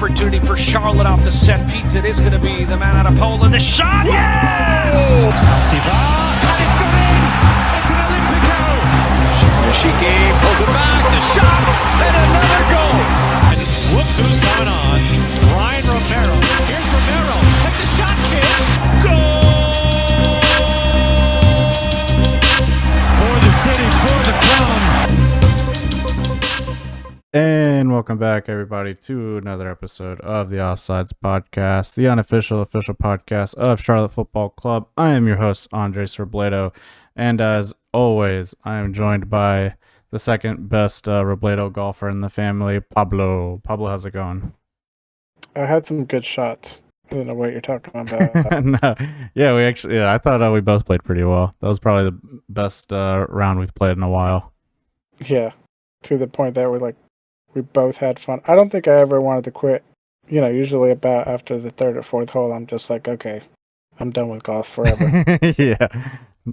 opportunity for Charlotte off the set piece. It is going to be the man out of Poland. The shot, yes! And it's gone in. It's an Olympico. Yoshiki pulls it back. The shot and another goal. And look who's coming on. Ryan Romero. Here's Romero. Hit the shot, kid. Goal! For the city, for the crown. And welcome back, everybody, to another episode of the Offsides Podcast, the official podcast of Charlotte Football Club. I am your host, Andres Robledo, and as always, I am joined by the second best Robledo golfer in the family, Pablo. Pablo, how's it going? I had some good shots. I don't know what you're talking about. No. I thought we both played pretty well. That was probably the best round we've played in a while. Yeah, to the point that we both had fun. I don't think I ever wanted to quit. You know, usually about after the third or fourth hole, I'm just like, okay, I'm done with golf forever. Yeah.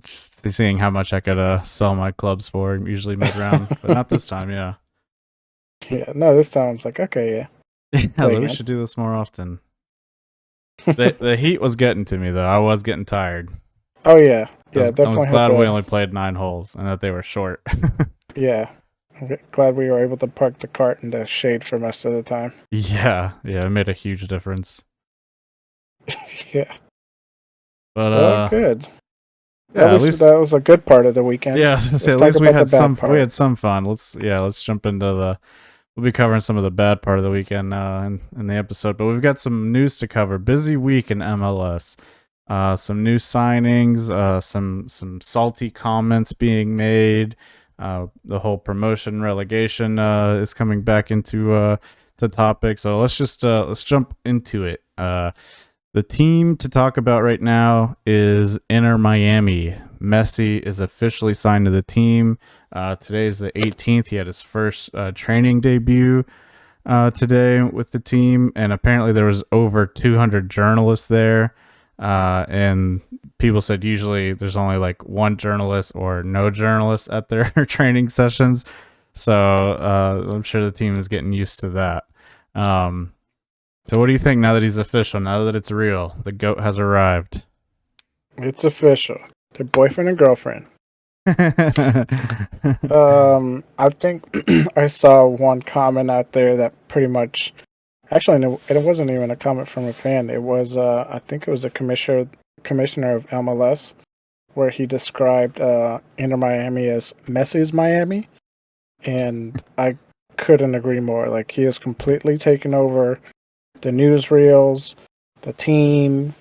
Just seeing how much I could sell my clubs for, usually mid-round. But not this time, yeah. Yeah, no, this time I was like, okay, yeah. Yeah, we should do this more often. The heat was getting to me, though. I was getting tired. Oh, yeah. Yeah, I definitely. was glad we only played 9 holes and that they were short. Yeah. I'm glad we were able to park the cart in the shade for most of the time. Yeah, it made a huge difference. Yeah. But well, good. Yeah, at least that was a good part of the weekend. Yeah, I was gonna say, at least we had some fun. Let's jump into we'll be covering some of the bad part of the weekend in the episode, but we've got some news to cover. Busy week in MLS. Some new signings, some salty comments being made. The whole promotion relegation is coming back into the topic. So let's jump into it. The team to talk about right now is Inter Miami. Messi is officially signed to the team. Today is the 18th. He had his first training debut today with the team, and apparently there was over 200 journalists there. And people said usually there's only like one journalist or no journalist at their training sessions. So I'm sure the team is getting used to that. So what do you think now that he's official, now that it's real? The GOAT has arrived. It's official. They're boyfriend and girlfriend. I think I saw one comment out there that pretty much... Actually, no, it wasn't even a comment from a fan. It was, I think it was a commissioner of MLS, where he described Inter Miami as Messi's Miami, and I couldn't agree more. Like, he has completely taken over the newsreels, the team,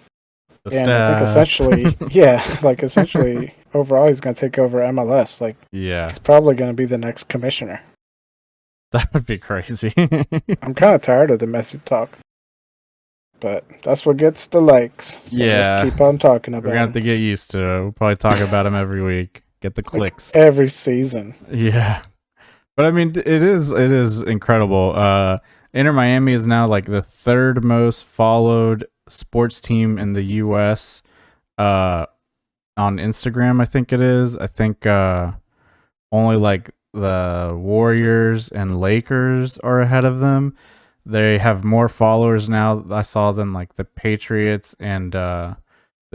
The and staff. I think essentially, overall, he's going to take over MLS. Like, Yeah, he's probably going to be the next commissioner. that would be crazy. I'm kind of tired of the Messi talk, but that's what gets the likes. So Yeah. let's keep on talking about We're gonna have to him. get used to it. We'll probably talk about him every week. Get the clicks. Every season. Yeah. But I mean, it is incredible. Inter Miami is now like the third most followed sports team in the US on Instagram, I think it is. I think only like the Warriors and Lakers are ahead of them. They have more followers now, I saw, than like the Patriots and the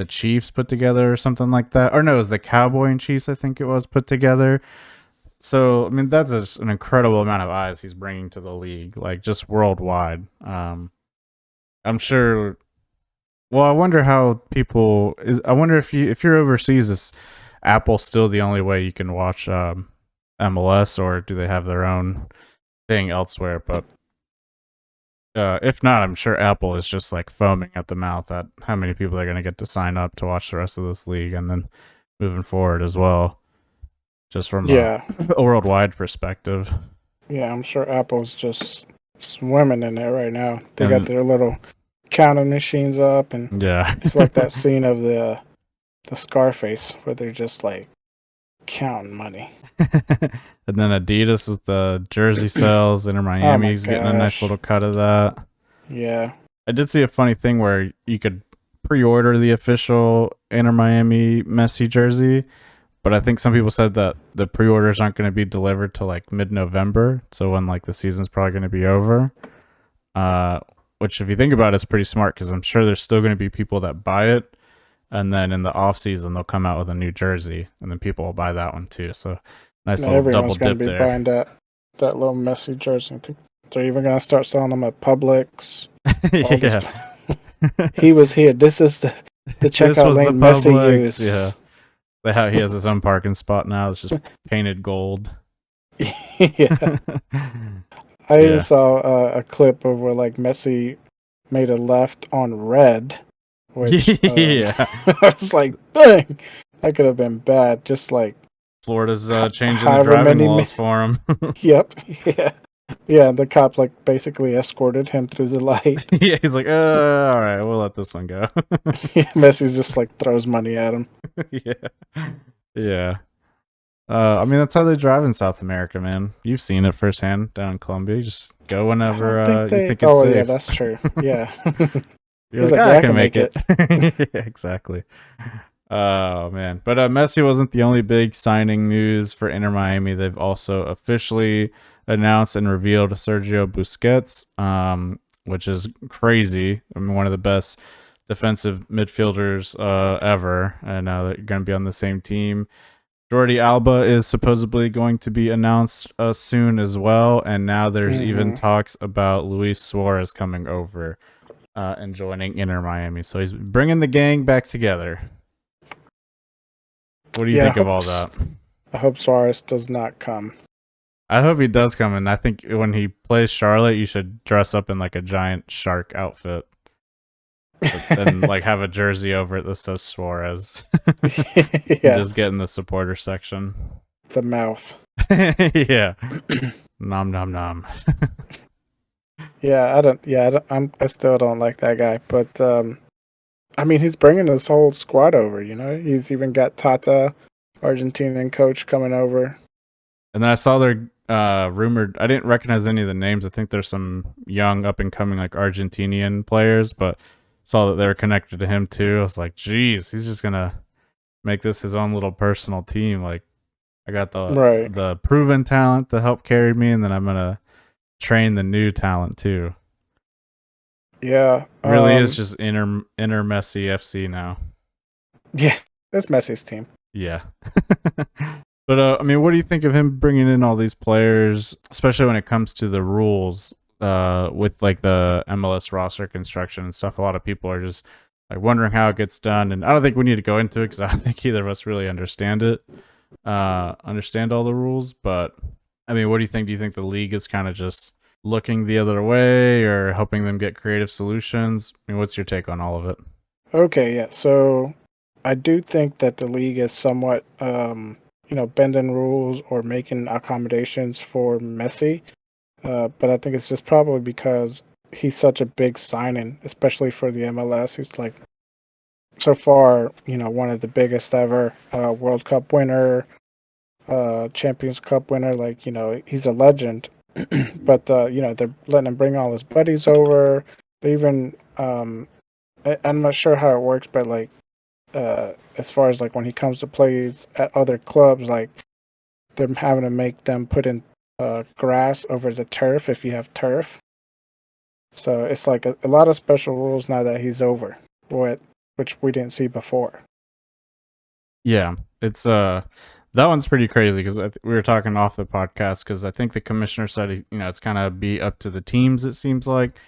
Chiefs put together or something like that. Or no, it was the Cowboy and Chiefs, I think it was, put together. So, I mean, that's just an incredible amount of eyes he's bringing to the league, like just worldwide. I'm sure. Well, I wonder how people I wonder if you're overseas, is Apple still the only way you can watch MLS, or do they have their own thing elsewhere? But if not, I'm sure Apple is just like foaming at the mouth at how many people they're going to get to sign up to watch the rest of this league, and then moving forward as well. Just from a worldwide perspective. Yeah, I'm sure Apple's just swimming in there right now. They got their little counting machines up, and Yeah. it's like that scene of the Scarface where they're just like counting money. And then Adidas with the jersey sales. Inter Miami's getting a nice little cut of that. Yeah. I did see a funny thing where you could pre-order the official Inter Miami Messi jersey, but I think some people said that the pre-orders aren't going to be delivered till like mid-November, so when like the season's probably going to be over. which if you think about it, is pretty smart because I'm sure there's still going to be people that buy it. And then in the off season, they'll come out with a new jersey, and then people will buy that one too. So nice little Everyone's double going dip to be there. buying that little Messi jersey. I think they're even going to start selling them at Publix. Yeah. He was here. This is the This checkout was the lane Messi Publix, used. yeah. He has his own parking spot now. It's just painted gold. Yeah. I even saw a clip of where like Messi made a left on red, which Yeah. I was like, dang, that could have been bad. Just like Florida's changing the however driving many laws for him. Yep. Yeah. The cop like basically escorted him through the light. Yeah, he's like, all right, we'll let this one go. Messi's just like throws money at him. Yeah. I mean, that's how they drive in South America, man. You've seen it firsthand down in Colombia. You just go whenever you think it's safe. Yeah, that's true. Yeah. You're like, I can make it. Yeah, exactly. Oh, man. But Messi wasn't the only big signing news for Inter Miami. They've also officially announced and revealed Sergio Busquets, which is crazy. I mean, one of the best defensive midfielders ever. And now they're going to be on the same team. Jordi Alba is supposedly going to be announced soon as well. And now there's even talks about Luis Suarez coming over and joining Inter Miami. So he's bringing the gang back together. What do you think of all that? I hope Suarez does not come. I hope he does come, and I think when he plays Charlotte, you should dress up in like a giant shark outfit. And like have a jersey over it that says Suarez. Yeah. Just get in the supporter section. The mouth. Yeah. Nom nom nom. I still don't like that guy, but I mean, he's bringing his whole squad over, you know? He's even got Tata, Argentinian coach, coming over. And then I saw their rumored, I didn't recognize any of the names. I think there's some young up and coming like Argentinian players, but saw that they were connected to him too. I was like, geez, he's just going to make this his own little personal team. Like, I got the proven talent to help carry me, and then I'm going to train the new talent too. Yeah. It really is just inner Messi FC now. Yeah, that's Messi's team. Yeah. But, I mean, what do you think of him bringing in all these players, especially when it comes to the rules with, like, the MLS roster construction and stuff? A lot of people are just, like, wondering how it gets done, and I don't think we need to go into it because I don't think either of us really understand it, understand all the rules, but, I mean, what do you think? Do you think the league is kind of just looking the other way or helping them get creative solutions? I mean, what's your take on all of it? Okay, yeah, so I do think that the league is somewhat... bending rules or making accommodations for Messi. But I think it's just probably because he's such a big signing, especially for the MLS. He's like, so far, one of the biggest ever World Cup winner, Champions Cup winner. Like, he's a legend. But, they're letting him bring all his buddies over. They even, I'm not sure how it works, but like, as far as like when he comes to plays at other clubs, like they're having to make them put in grass over the turf if you have turf. So it's like a lot of special rules now that he's over, which we didn't see before. Yeah, it's that one's pretty crazy because we were talking off the podcast because I think the commissioner said it's kind of be up to the teams. It seems like.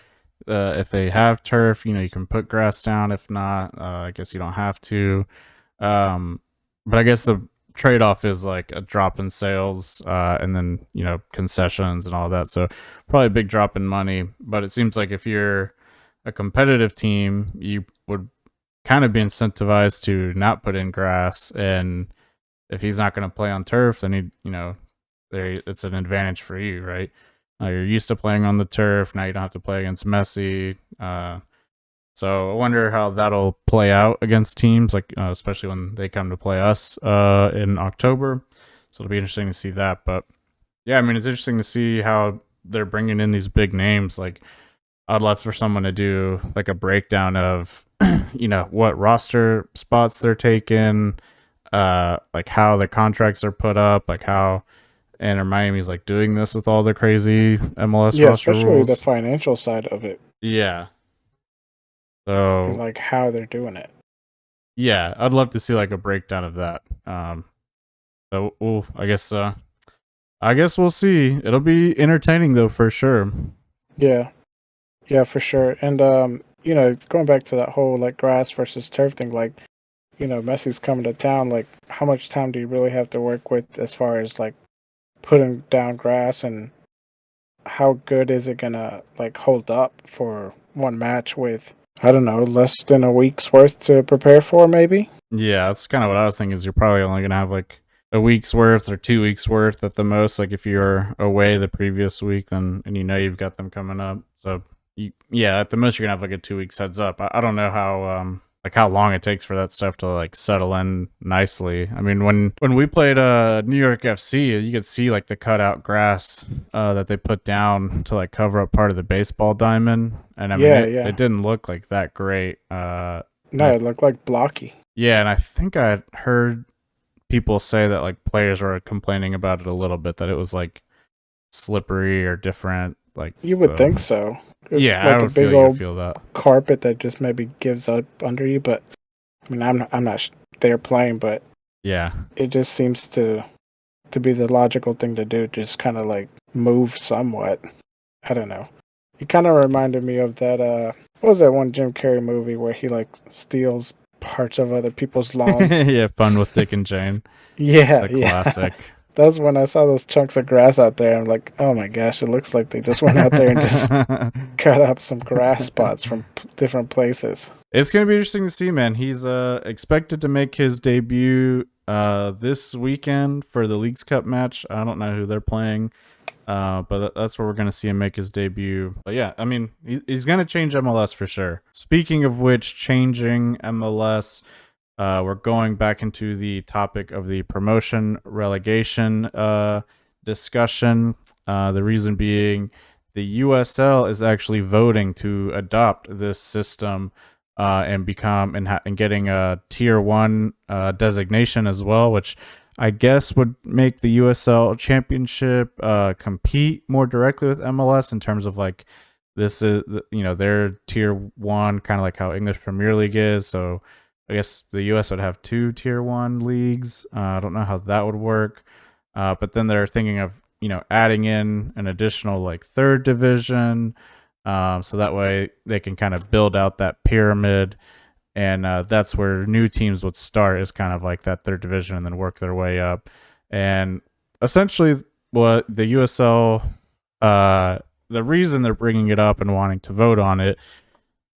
If they have turf, you can put grass down. If not, I guess you don't have to. But I guess the trade-off is like a drop in sales and then, concessions and all that. So probably a big drop in money. But it seems like if you're a competitive team, you would kind of be incentivized to not put in grass. And if he's not going to play on turf, then it's an advantage for you, right? You're used to playing on the turf. Now you don't have to play against Messi. So I wonder how that'll play out against teams, like especially when they come to play us in October. So it'll be interesting to see that. But yeah, I mean, it's interesting to see how they're bringing in these big names. Like, I'd love for someone to do like a breakdown of, what roster spots they're taking, like how the contracts are put up, like how and Miami's like doing this with all the crazy MLS Yeah, roster especially the rules. financial side of it, Yeah. and So like how they're doing it. yeah, I'd love to see like a breakdown of that. So I guess we'll see. It'll be entertaining though for sure. Yeah, yeah, for sure. And going back to that whole like grass versus turf thing, like Messi's coming to town. Like, how much time do you really have to work with as far as like putting down grass, and how good is it gonna like hold up for one match with, I don't know, less than a week's worth to prepare for, maybe? Yeah, that's kind of what I was thinking. Is you're probably only gonna have like a week's worth or 2 weeks worth at the most. Like if you're away the previous week, then and you've got them coming up. So yeah, at the most you're gonna have like a 2 weeks heads up. I don't know how like how long it takes for that stuff to like settle in nicely. I mean, when we played New York FC, you could see like the cutout grass that they put down to like cover up part of the baseball diamond, and I mean Yeah, it yeah. it didn't look like that great. No, it looked like blocky. Yeah, and I think I heard people say that like players were complaining about it a little bit, that it was like slippery or different. Like You would so, think so. yeah, I Like a would feel big you old feel that. carpet that just maybe gives up under you. But I mean, I'm not there playing, but Yeah, it just seems to be the logical thing to do. Just kind of like move somewhat. I don't know. He kind of reminded me of that. What was that one Jim Carrey movie where he like steals parts of other people's lawns? yeah, Fun with Dick and Jane, Yeah, the yeah. classic. That's when I saw those chunks of grass out there. I'm like, oh my gosh, it looks like they just went out there and just cut up some grass spots from different places. It's gonna be interesting to see, man. He's expected to make his debut this weekend for the Leagues Cup match. I don't know who they're playing. But that's where we're going to see him make his debut. But yeah, I mean, he's going to change MLS for sure. Speaking of which, changing MLS, we're going back into the topic of the promotion relegation discussion. The reason being the USL is actually voting to adopt this system and become and getting a tier 1 designation as well, which I guess would make the USL Championship compete more directly with MLS in terms of like this is their tier 1, kind of like how English Premier League is. So I guess the US would have 2 tier 1 leagues. I don't know how that would work, but then they're thinking of adding in an additional like 3rd division, so that way they can kind of build out that pyramid. And that's where new teams would start, is kind of like that 3rd division and then work their way up. And essentially what the USL, the reason they're bringing it up and wanting to vote on it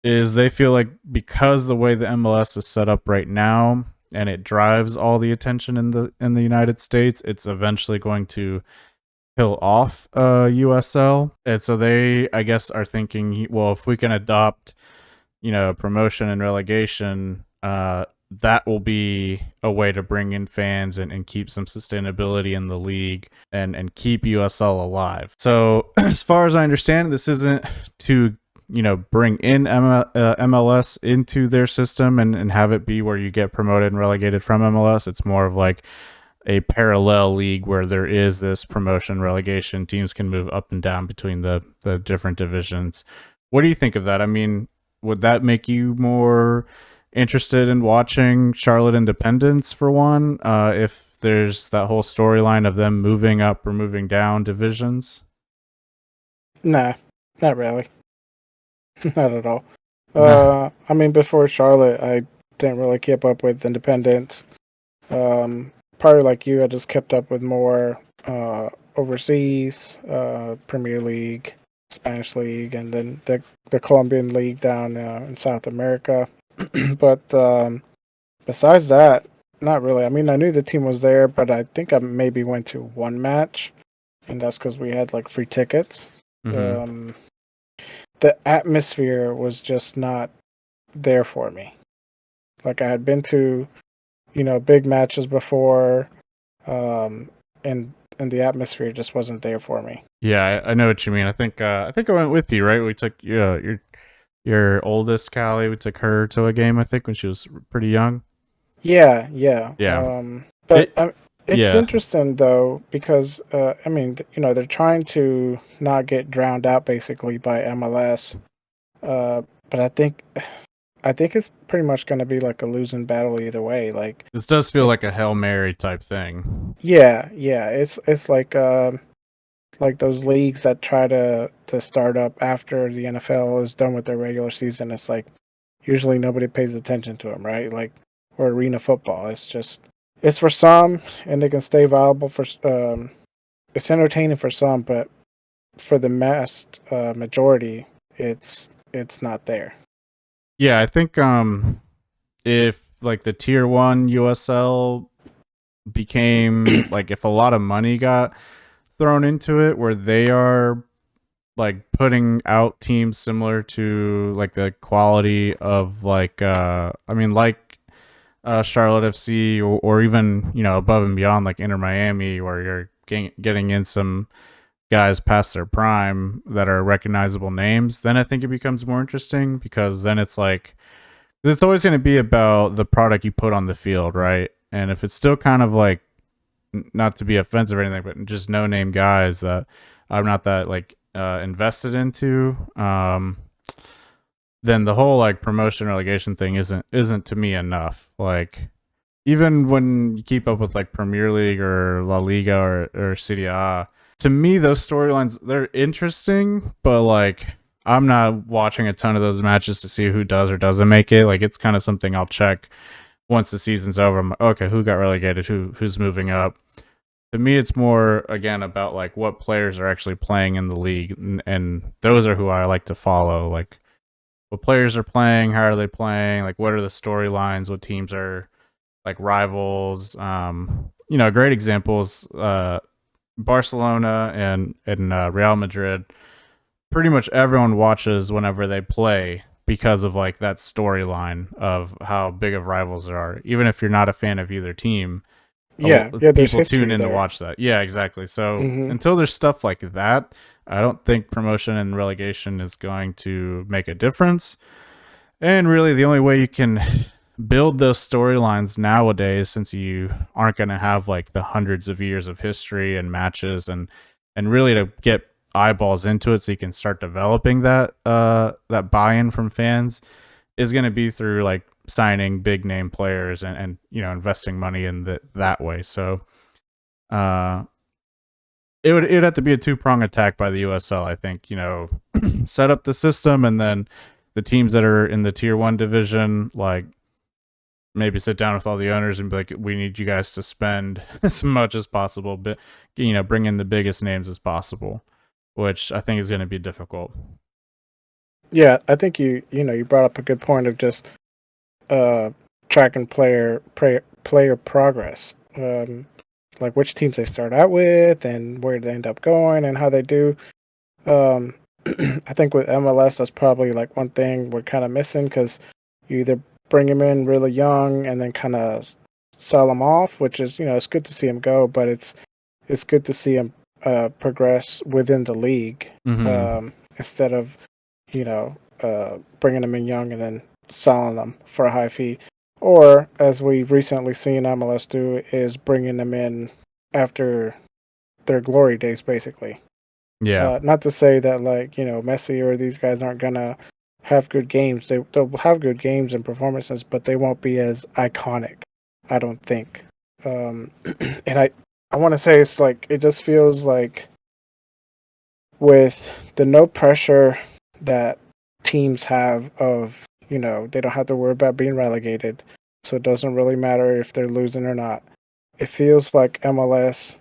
is they feel like because the way the MLS is set up right now and it drives all the attention in the United States, it's eventually going to kill off USL. And so they, I guess, are thinking, well, if we can adopt promotion and relegation, that will be a way to bring in fans and keep some sustainability in the league and keep USL alive. So as far as I understand, this isn't to bring in MLS into their system and have it be where you get promoted and relegated from MLS. It's more of like a parallel league where there is this promotion relegation. Teams can move up and down between the different divisions. What do you think of that? I mean, would that make you more interested in watching Charlotte Independence for one, if there's that whole storyline of them moving up or moving down divisions? Nah, not really. Not at all. No. I mean, before Charlotte, I didn't really keep up with Independence. Probably like you, I just kept up with more overseas, Premier League, Spanish League, and then the Colombian League down in South America. But besides that, not really. I mean, I knew the team was there, but I think I maybe went to one match, and that's because we had like free tickets. Mm-hmm. The atmosphere was just not there for me. Like, I had been to, big matches before, and the atmosphere just wasn't there for me. Yeah, I know what you mean. I think I went with you, right? We took your oldest Callie. We took her to a game, I think, when she was pretty young. Yeah, yeah. Yeah. But It's Yeah. interesting though because they're trying to not get drowned out basically by MLS. But I think it's pretty much going to be like a losing battle either way. Like This does feel it's like a Hail Mary type thing. yeah, it's like those leagues that try to start up after the NFL is done with their regular season. It's like usually nobody pays attention to them, right? Like or arena football. It's for some and they can stay viable for it's entertaining for some, but for the mass majority, it's not there. Yeah, I think if like the tier 1 USL became like if a lot of money got thrown into it where they are like putting out teams similar to like the quality of like Charlotte FC or even above and beyond like Inter Miami where you're getting in some guys past their prime that are recognizable names, then I think it becomes more interesting because then it's like it's always going to be about the product you put on the field, right? And if it's still kind of like not to be offensive or anything, but just no name guys that I'm not that like invested into, then the whole like promotion relegation thing isn't to me enough. Like even when you keep up with like Premier League or La Liga or Serie A, to me those storylines they're interesting, but like I'm not watching a ton of those matches to see who does or doesn't make it. Like it's kind of something I'll check once the season's over. I'm like, okay, who got relegated? Who's moving up? To me, it's more again about like what players are actually playing in the league, and those are who I like to follow. Like what players are playing, how are they playing, like what are the storylines, what teams are like rivals. Great examples. Barcelona and Real Madrid. Pretty much everyone watches whenever they play because of like that storyline of how big of rivals there are. Even if you're not a fan of either team, Yeah, there's people tune history in to there. watch that. Yeah, exactly. So Hmm. until there's stuff like that, I don't think promotion and relegation is going to make a difference. And really, the only way you can build those storylines nowadays, since you aren't going to have like the hundreds of years of history and matches, and really to get eyeballs into it, so you can start developing that buy-in from fans, is going to be through like signing big name players and investing money in that way. So it would have to be a two-prong attack by the USL, I think. Set up the system, and then the teams that are in the tier 1 division, like maybe sit down with all the owners and be like, we need you guys to spend as much as possible, but bring in the biggest names as possible, which I think is going to be difficult. Yeah, I think you brought up a good point of just uh tracking player progress. Like which teams they start out with and where they end up going and how they do. Um, I think with MLS, that's probably like one thing we're kind of missing because you either bring them in really young and then kind of sell them off, which is it's good to see them go, but it's good to see them progress within the league Mm-hmm. instead of bringing them in young and then selling them for a high fee. Or, as we've recently seen MLS do, is bringing them in after their glory days, basically. Yeah. Not to say that, like, Messi or these guys aren't going to have good games. They'll have good games and performances, but they won't be as iconic, I don't think. And I want to say it's like, it just feels like with the no pressure that teams have of, they don't have to worry about being relegated. So it doesn't really matter if they're losing or not. It feels like MLS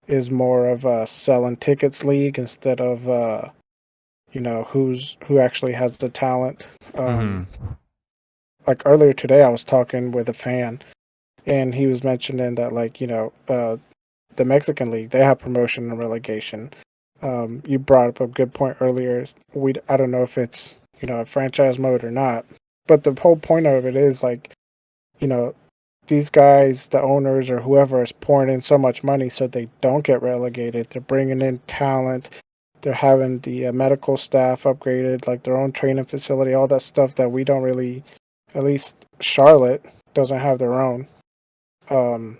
is more of a selling tickets league instead of who actually has the talent. Mm-hmm. Like earlier today, I was talking with a fan, and he was mentioning that like the Mexican league, they have promotion and relegation. You brought up a good point earlier. I don't know if it's a franchise mode or not, but the whole point of it is like you know these guys, the owners or whoever, is pouring in so much money so they don't get relegated. They're bringing in talent. They're having the medical staff upgraded, like their own training facility, all that stuff that we don't really. At least Charlotte doesn't have their own. Um,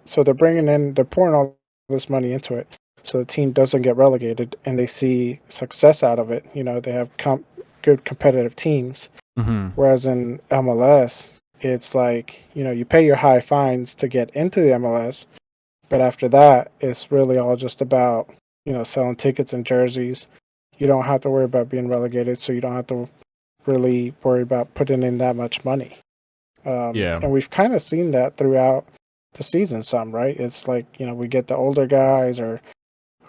So they're pouring all this money into it, so the team doesn't get relegated, and they see success out of it. They have good competitive teams. Mm-hmm. Whereas in MLS, it's like you pay your high fines to get into the MLS, but after that, it's really all just about selling tickets and jerseys. You don't have to worry about being relegated, so you don't have to really worry about putting in that much money. Yeah. And we've kind of seen that throughout the season some, right? It's like, we get the older guys or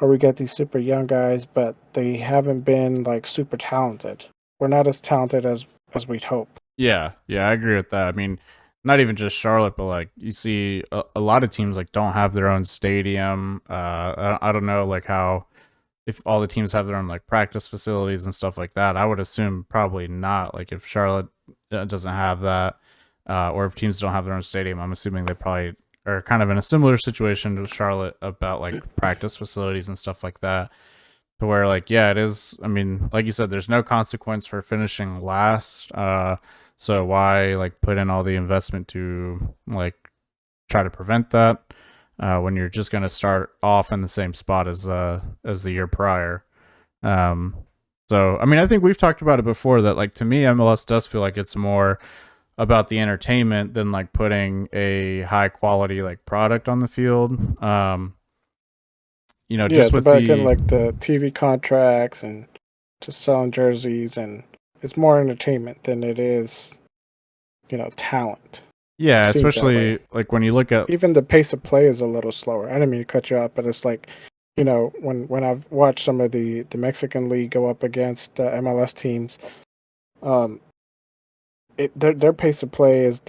we get these super young guys, but they haven't been like super talented. We're not as talented as we'd hope. Yeah, I agree with that. I mean, not even just Charlotte, but like you see a lot of teams like don't have their own stadium. I don't know like how if all the teams have their own like practice facilities and stuff like that. I would assume probably not. Like if Charlotte doesn't have that, or if teams don't have their own stadium, I'm assuming they probably are kind of in a similar situation to Charlotte about like practice facilities and stuff like that. To where like yeah, it is. I mean, like you said, there's no consequence for finishing last. So why like put in all the investment to like try to prevent that when you're just going to start off in the same spot as the year prior? So I mean, I think we've talked about it before that like to me MLS does feel like it's more about the entertainment than like putting a high quality like product on the field. Yeah, just it's with about getting the like the TV contracts and just selling jerseys, and it's more entertainment than it is, talent. yeah, It seems that way. especially like when you look at Even the pace of play is a little slower. I didn't mean to cut you off, but it's like, when I've watched some of the Mexican league go up against MLS teams, um, their pace of play is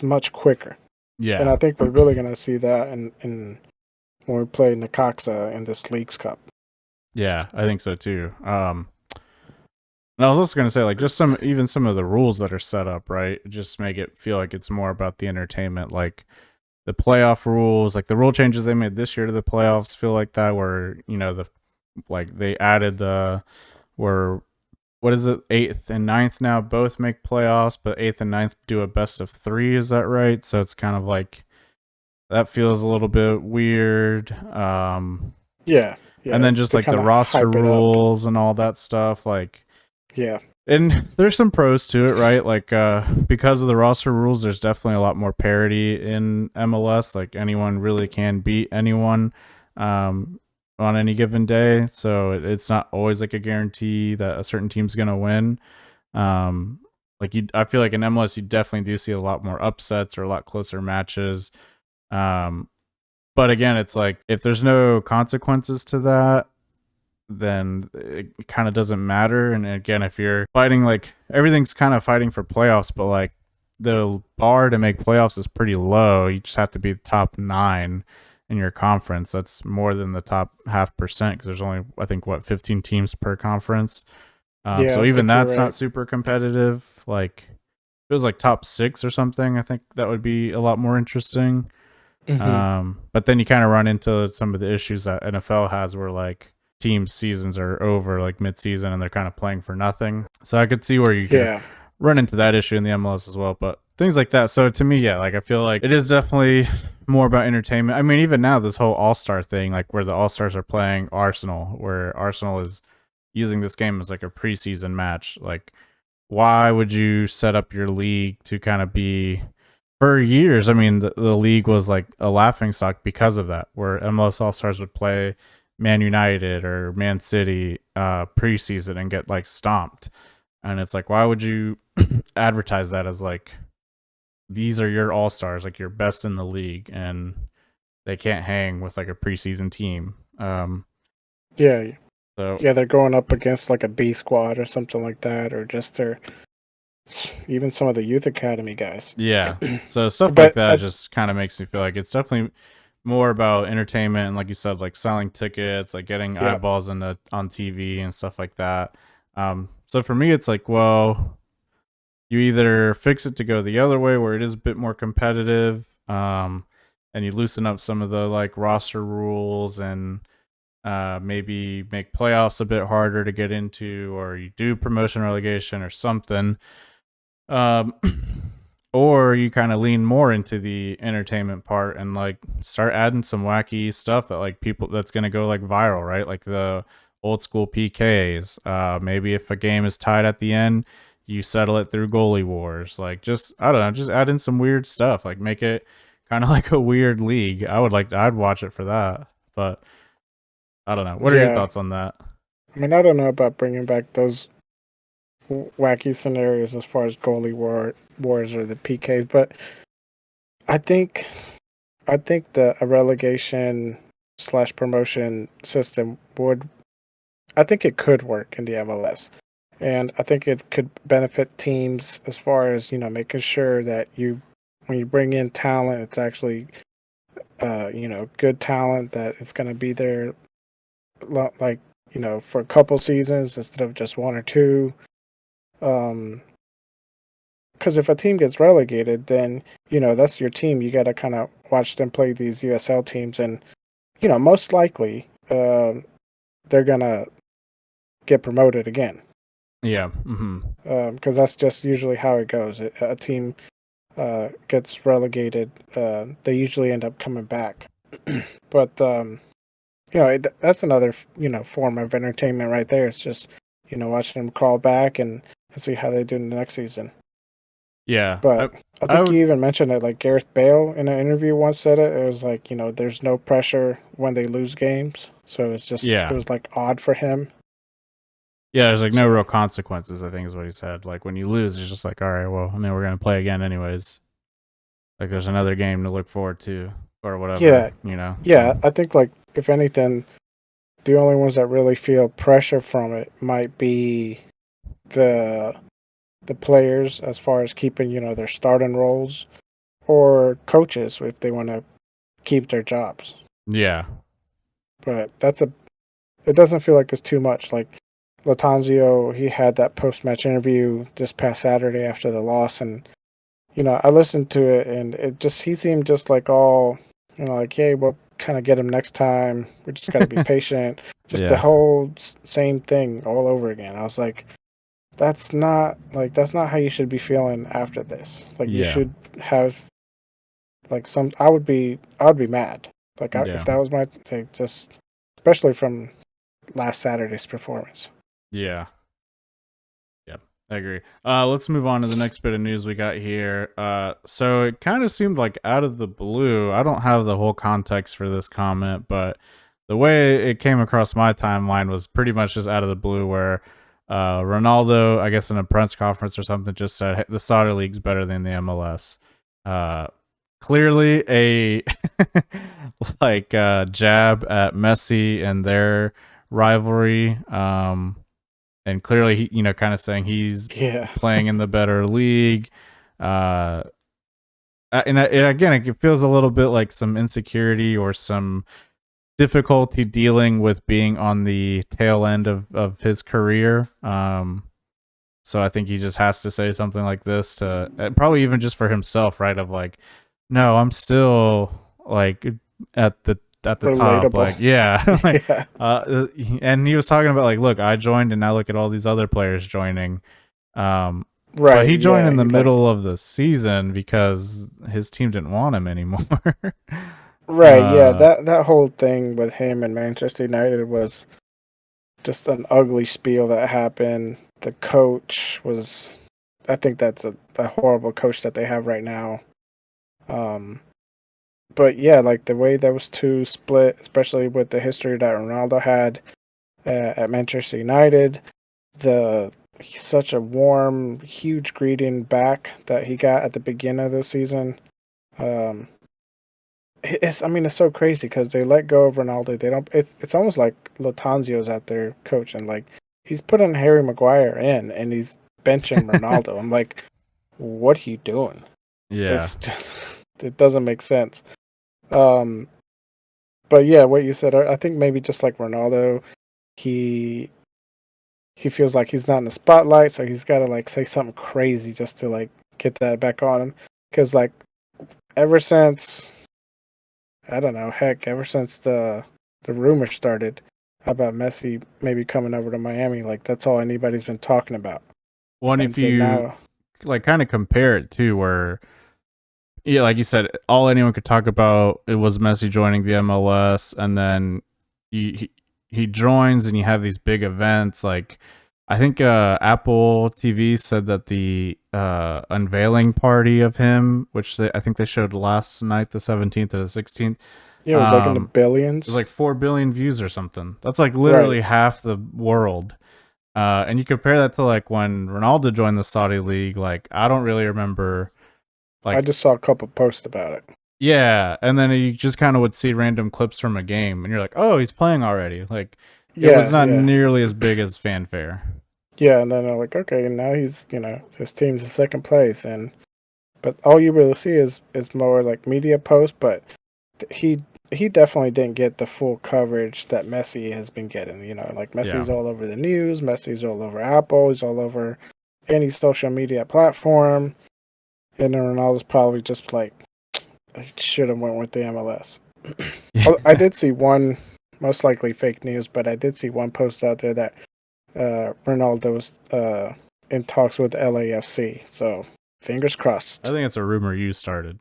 much quicker, and yeah. I think we're really gonna see that in when we play Necaxa in this Leagues Cup. Yeah, I think so too. And I was also gonna say, like, just some of the rules that are set up, right? Just make it feel like it's more about the entertainment, like the playoff rules, like the rule changes they made this year to the playoffs feel like that, where they added where what is it, eighth and ninth now both make playoffs, but eighth and ninth do a best of three. Is that right? So it's kind of like that feels a little bit weird. Yeah, And yeah, then just to like the kind of roster hype it up. rules and all that stuff, like. Yeah, And there's some pros to it, right? Like because of the roster rules, there's definitely a lot more parity in MLS. Like anyone really can beat anyone on any given day. So it's not always like a guarantee that a certain team's gonna win. I feel like in MLS you definitely do see a lot more upsets or a lot closer matches. But again, it's like if there's no consequences to that, then it kind of doesn't matter. And again, if you're fighting, like everything's kind of fighting for playoffs, but like the bar to make playoffs is pretty low. You just have to be the top 9 in your conference. That's more than the top 0.5% because there's only, I think, 15 teams per conference. yeah, So I even think you're that's not right. super competitive. Like if it was like top 6 or something, I think that would be a lot more interesting. Hmm. But then you kind of run into some of the issues that NFL has where like teams' seasons are over like mid-season and they're kind of playing for nothing. So I could see where you could Yeah, run into that issue in the MLS as well. But things like that. So to me, yeah, like I feel like it is definitely more about entertainment. I mean, even now, this whole All-Star thing, like where the All-Stars are playing Arsenal, where Arsenal is using this game as like a preseason match. Like, why would you set up your league to kind of be for years? I mean, the league was like a laughing stock because of that, where MLS All Stars would play Man United or Man City preseason and get like stomped. And it's like, why would you advertise that as like these are your all stars, like you're best in the league, and they can't hang with like a preseason team? yeah, So yeah. They're going up against like a B squad or something like that, or just even some of the youth academy guys. yeah, so stuff like But that just kind of makes me feel like it's definitely more about entertainment and, like you said, like selling tickets, like getting yeah, eyeballs on TV and stuff like that. So for me, it's like, well, you either fix it to go the other way where it is a bit more competitive, and you loosen up some of the like roster rules and maybe make playoffs a bit harder to get into, or you do promotion relegation or something. Um, Or you kind of lean more into the entertainment part and like start adding some wacky stuff that like people that's gonna go like viral, right? Like the old school PKs. Maybe if a game is tied at the end, you settle it through goalie wars. Like just I don't know, just add in some weird stuff. Like make it kind of like a weird league. I'd watch it for that. But I don't know. What are your Yeah, thoughts on that? I mean, I don't know about bringing back those wacky scenarios as far as wars or the PKs, but I think I think the a relegation slash promotion system would. I think it could work in the MLS, and I think it could benefit teams as far as making sure that when you bring in talent, it's actually good talent that it's going to be there like for a couple seasons instead of just one or two. Um, because if a team gets relegated, then that's your team. You got to kind of watch them play these USL teams, and most likely they're gonna get promoted again. Yeah. Mm-hmm. Because that's just usually how it goes. A team gets relegated, they usually end up coming back. But that's another form of entertainment right there. It's just watching them crawl back and see how they do in the next season. Yeah. But I I think would you even mentioned it. Like Gareth Bale in an interview once said it. It was like there's no pressure when they lose games, so it yeah. was like odd for him. Yeah, there's like no So real consequences, I think is what he said. Like when you lose, it's just like, all right, well, I mean, we're gonna play again anyways. Like there's another game to look forward to or whatever, yeah, you know. yeah. So I think like if anything, the only ones that really feel pressure from it might be the the players as far as keeping their starting roles, or coaches if they want to keep their jobs. yeah. But it doesn't feel like it's too much. Like Latanzio, he had that post match interview this past Saturday after the loss, and I listened to it, and he seemed just like all like, hey, we'll kind of get him next time. We just got to be patient. Just the Yeah. whole same thing all over again. I was like, that's not how you should be feeling after this. Like you Yeah. should have like some. I would be mad. Like if Yeah. that was my take, just especially from last Saturday's performance. Yeah. Yeah. I agree. Let's move on to the next bit of news we got here. So it kind of seemed like out of the blue. I don't have the whole context for this comment, but the way it came across my timeline was pretty much just out of the blue where Ronaldo, I guess in a press conference or something, just said, hey, the Saudi League's better than the MLS. Clearly a like jab at Messi and their rivalry. And clearly, kind of saying he's Yeah. playing in the better league. And again, it feels a little bit like some insecurity or some difficulty dealing with being on the tail end of his career. So I think he just has to say something like this to probably even just for himself, right? Of like, no, I'm still like at the top, like Relatable. yeah, like, Yeah. and he was talking about like, look, I joined, and now look at all these other players joining. But Right. he joined Yeah. in the He's like, middle of the season because his team didn't want him anymore. right. Yeah. uh, That whole thing with him and Manchester United was just an ugly spiel that happened. The coach was, I think that's a horrible coach that they have right now. Um, but yeah, like the way those two split, especially with the history that Ronaldo had at Manchester United, the such a warm, huge greeting back that he got at the beginning of the season. Um, I mean, it's so crazy because they let go of Ronaldo. They don't. It's almost like Latanzio's out there coaching. Like he's putting Harry Maguire in, and he's benching Ronaldo. I'm like, what are you doing? yeah, This just, it doesn't make sense. Um, but yeah, what you said, I think maybe just like Ronaldo, he he feels like he's not in the spotlight, so he's got to like say something crazy just to like get that back on him. Because like ever since I don't know, heck, ever since the rumor started about Messi maybe coming over to Miami, like that's all anybody's been talking about. one And if then you now, like kind of compare it too, where yeah, like you said, all anyone could talk about it was Messi joining the MLS, and then he joins, and you have these big events. Like I think Apple TV said that the unveiling party of him, which I think they showed last night, the 17th or the 16th. Yeah, it was like in the billions. It was like 4 billion views or something. That's like literally half the world. And you compare that to like when Ronaldo joined the Saudi league. Like I don't really remember. Like I just saw a couple posts about it. yeah, and then you just kind of would see random clips from a game, and you're like, oh, he's playing already. Like it was not nearly as big as fanfare. Yeah, and then they're like, okay, now he's his team's in second place, but all you really see is more like media posts, but he definitely didn't get the full coverage that Messi has been getting. Like Messi's all over the news, Messi's all over Apple, he's all over any social media platform, and then Ronaldo's probably just like, I should have went with the MLS. I did see one, most likely fake news, but I did see one post out there that Ronaldo was in talks with LAFC. So fingers crossed. I think it's a rumor you started.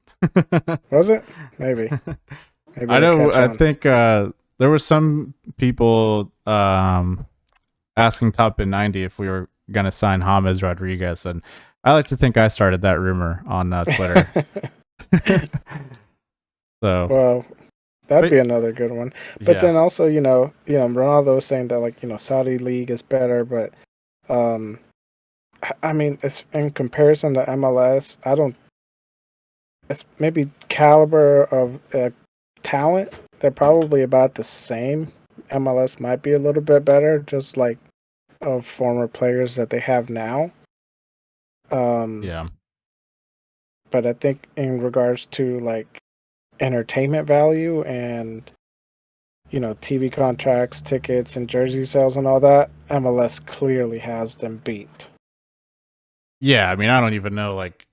Was it? Maybe I know. I think there were some people asking Top in 90 if we were gonna sign James Rodriguez, and I like to think I started that rumor on Twitter. So well, that'd be another good one. But then also, Ronaldo was saying that like Saudi league is better, but I mean, it's in comparison to MLS. I don't. It's maybe caliber of talent. They're probably about the same. MLS might be a little bit better, just like of former players that they have now. Yeah. But I think in regards to like entertainment value and TV contracts, tickets, and jersey sales and all that, MLS clearly has them beat. Yeah, I mean, I don't even know like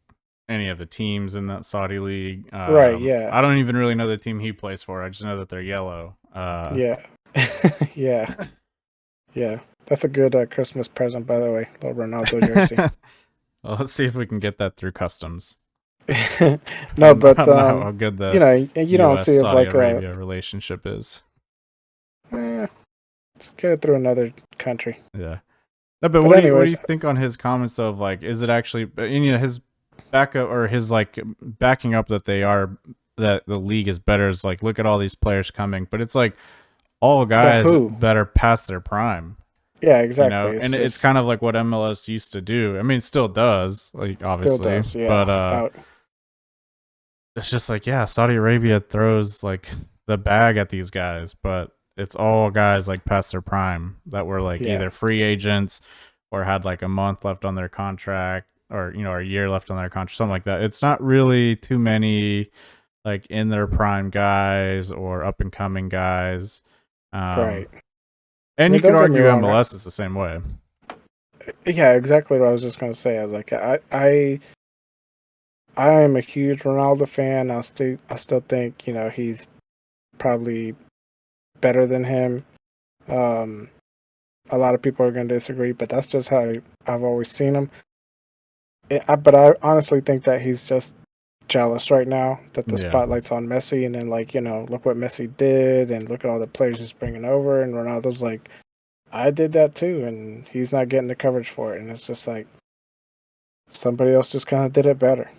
any of the teams in that Saudi league. Right, yeah. I don't even really know the team he plays for. I just know that they're yellow. Yeah. Yeah. Yeah. That's a good Christmas present, by the way. Little Ronaldo jersey. Well, let's see if we can get that through customs. No, but I don't know how good the you don't see it Saudi like Arabia relationship is. Let's get it through another country. Yeah. No, but what do you think on his comments of like, is it actually his backup or his like backing up that that the league is better is like, look at all these players coming, but it's like all guys that are past their prime. Yeah, exactly. It's kind of like what MLS used to do. I mean, it still does, like obviously, but it's just like, yeah, Saudi Arabia throws like the bag at these guys, but it's all guys like past their prime that were like either free agents or had like a month left on their contract or a year left on their contract, something like that. It's not really too many like in their prime guys or up and coming guys. Right. And you could argue MLS is the same way. Yeah, exactly what I was just gonna say. I was like, I am a huge Ronaldo fan. I still think he's probably better than him. A lot of people are going to disagree, but that's just how I've always seen him. But I honestly think that he's just jealous right now that the spotlight's on Messi, and then look what Messi did, and look at all the players he's bringing over, and Ronaldo's like, I did that too, and he's not getting the coverage for it, and it's just like somebody else just kind of did it better.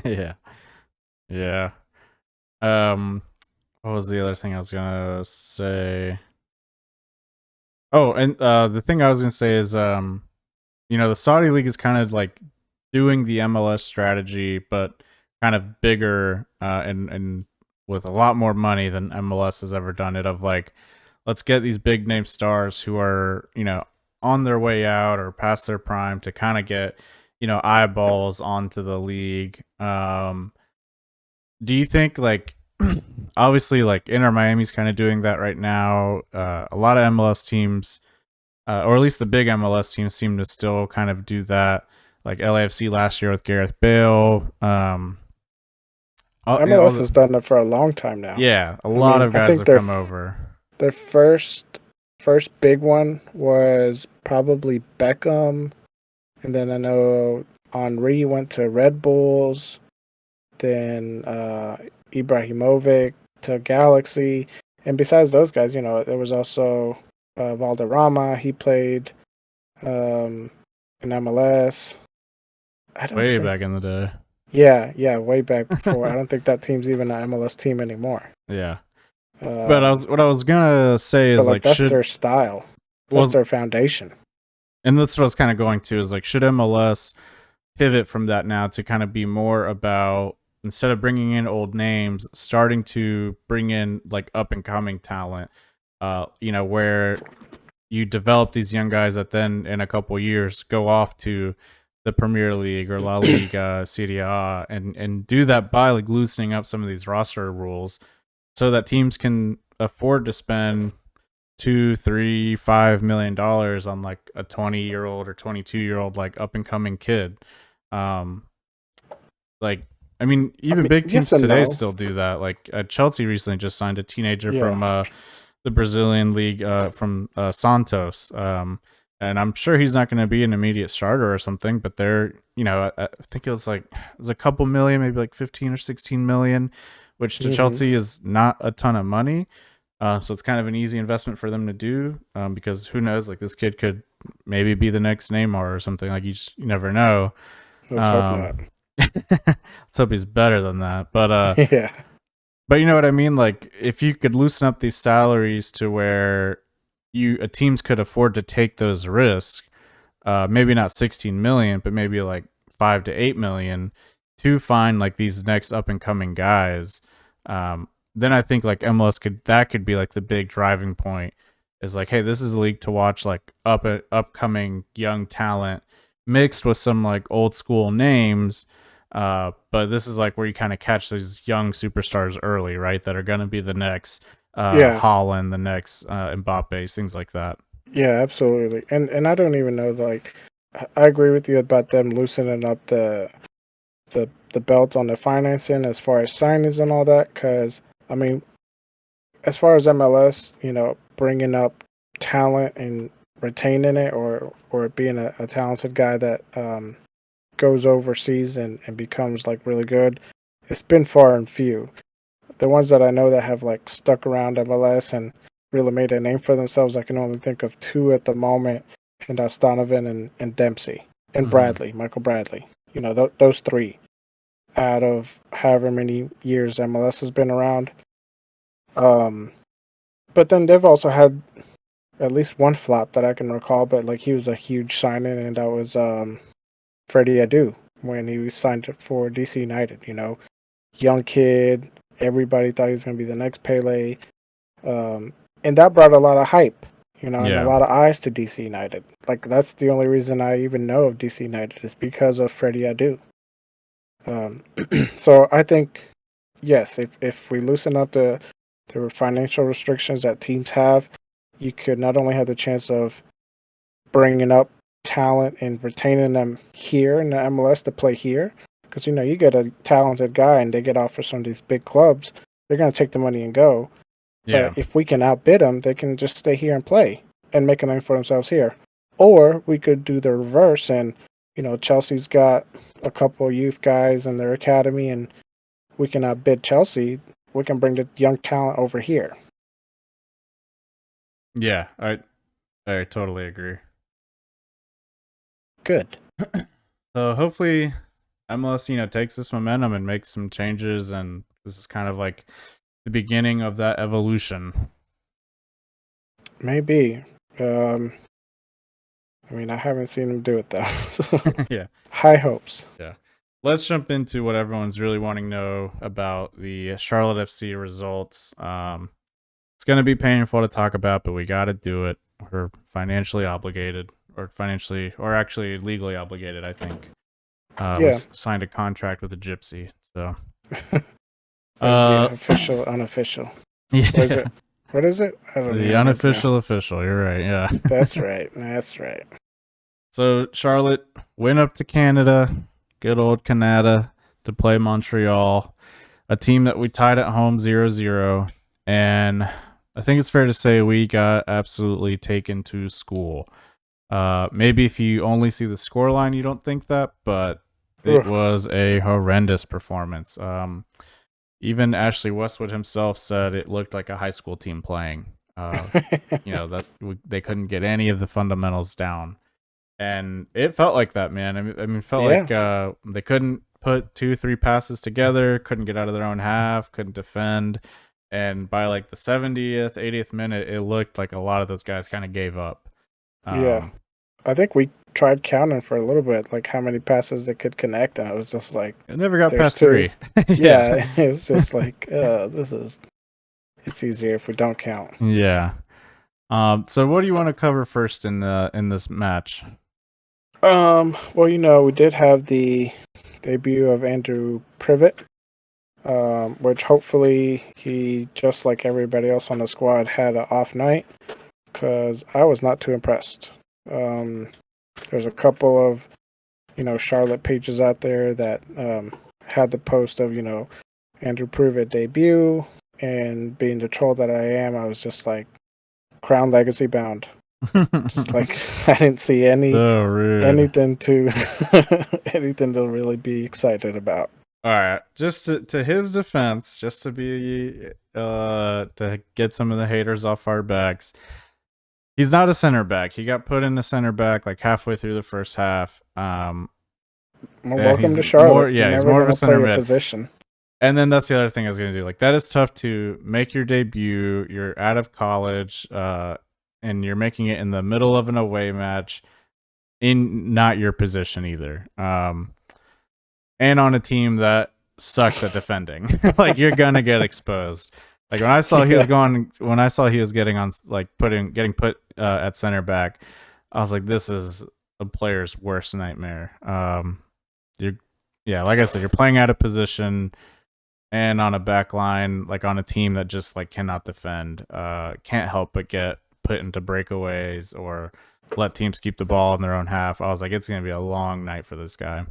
Yeah. What was the other thing I was gonna say? Oh, and the thing I was gonna say is, the Saudi league is kind of like doing the MLS strategy, but kind of bigger and with a lot more money than MLS has ever done it. Of like, let's get these big name stars who are on their way out or past their prime to kind of get eyeballs onto the league. Do you think like obviously like Inter Miami's kind of doing that right now? A lot of MLS teams, or at least the big MLS teams, seem to still kind of do that. Like LAFC last year with Gareth Bale. MLS has done it for a long time now. Yeah, a lot of guys have come over. Their first big one was probably Beckham, and then I know Henri went to Red Bulls. Then Ibrahimovic to Galaxy. And besides those guys, there was also Valderrama. He played in MLS. I don't Way think. back in the day. Yeah, way back before. I don't think that team's even an MLS team anymore. Yeah. But what I was gonna say is but that's should their style. well, That's their foundation. and that's what I was kind of going to is should MLS pivot from that now to kind of be more about, instead of bringing in old names, starting to bring in up and coming talent, where you develop these young guys that then in a couple years go off to the Premier League or La Liga, Serie A, and do that by loosening up some of these roster rules so that teams can afford to spend $2, $3, $5 million on a 20-year-old or 22-year-old up and coming kid. Even big teams today still do that. Chelsea recently just signed a teenager from the Brazilian league, from Santos. And I'm sure he's not going to be an immediate starter or something, but they're, I think it was a couple million, maybe 15 or 16 million, which to Chelsea is not a ton of money. So it's kind of an easy investment for them to do, because who knows, this kid could maybe be the next Neymar or something. You never know. Let's hope not. Let's hope he's better than that. But yeah. But you know what I mean? If you could loosen up these salaries to where teams could afford to take those risks, maybe not 16 million, but maybe 5 to 8 million to find these next up and coming guys. Then I think MLS could be the big driving point, is hey, this is a league to watch upcoming young talent mixed with some old school names. But this is where you kind of catch these young superstars early, right? That are going to be the next Haaland, the next Mbappe, things like that. Yeah, absolutely. And I don't even know, I agree with you about them loosening up the belt on the financing as far as signings and all that, because as far as MLS, bringing up talent and retaining it, or being a talented guy that goes overseas and becomes really good, it's been far and few. The ones that I know that have stuck around MLS and really made a name for themselves, I can only think of two at the moment, and that's Donovan and Dempsey and Bradley, Michael Bradley. Those three out of however many years MLS has been around. But then they've also had at least one flop that I can recall, but he was a huge signing, and that was Freddie Adu when he signed for DC United. Young kid, everybody thought he was going to be the next Pele, and that brought a lot of hype, and a lot of eyes to DC United. That's the only reason I even know of DC United, is because of Freddie Adu. So I think, yes, if we loosen up the financial restrictions that teams have, you could not only have the chance of bringing up talent and retaining them here in the MLS to play here, because you get a talented guy and they get offered some of these big clubs, they're going to take the money and go. Yeah. But if we can outbid them, they can just stay here and play and make a name for themselves here. Or we could do the reverse, and Chelsea's got a couple of youth guys in their academy, and we can outbid Chelsea. We can bring the young talent over here. Yeah, I totally agree. Good. So hopefully MLS, takes this momentum and makes some changes, and this is kind of the beginning of that evolution. Maybe. I haven't seen them do it though. So Yeah. High hopes. Yeah. Let's jump into what everyone's really wanting to know about the Charlotte FC results. It's going to be painful to talk about, but we got to do it. We're financially obligated, or actually legally obligated, I think. We signed a contract with a gypsy, so. Official, unofficial. Yeah. What is it? I don't know. The unofficial official. You're right. Yeah. That's right. That's right. So Charlotte went up to Canada, good old Canada, to play Montreal, a team that we tied at home 0-0, and I think it's fair to say we got absolutely taken to school. Maybe if you only see the scoreline, you don't think that, but it was a horrendous performance. Even Ashley Westwood himself said it looked like a high school team playing. That they couldn't get any of the fundamentals down, and it felt like that, man. It felt like they couldn't put 2-3 passes together, couldn't get out of their own half, couldn't defend, and by like the 70th, 80th minute, it looked like a lot of those guys kind of gave up. I think we tried counting for a little bit, like how many passes they could connect, and it was just like it never got past 2. 3. Yeah, it was just like it's easier if we don't count. Yeah. So what do you want to cover first in this match? Well, we did have the debut of Andrew Privet, which hopefully he, just like everybody else on the squad, had an off night, because I was not too impressed. There's a couple of, Charlotte pages out there that had the post of, Andrew Privet debut, and being the troll that I am, I was just like, Crown Legacy bound. Just like I didn't see anything to anything to really be excited about. All right, just to his defense, just to be to get some of the haters off our backs, he's not a center back. He got put in the center back like halfway through the first half. Welcome to Charlotte. He's more of a center mid position. And then that's the other thing I was going to do. Like, that is tough to make your debut. You're out of college, and you're making it in the middle of an away match in not your position either. And on a team that sucks at defending. Like, you're going to get exposed. Like, when I saw he was getting on, like, getting put at center back, I was like, this is a player's worst nightmare. Like I said, you're playing out of position. And on a back line, like on a team that just like cannot defend, can't help but get put into breakaways or let teams keep the ball in their own half. I was like, it's going to be a long night for this guy.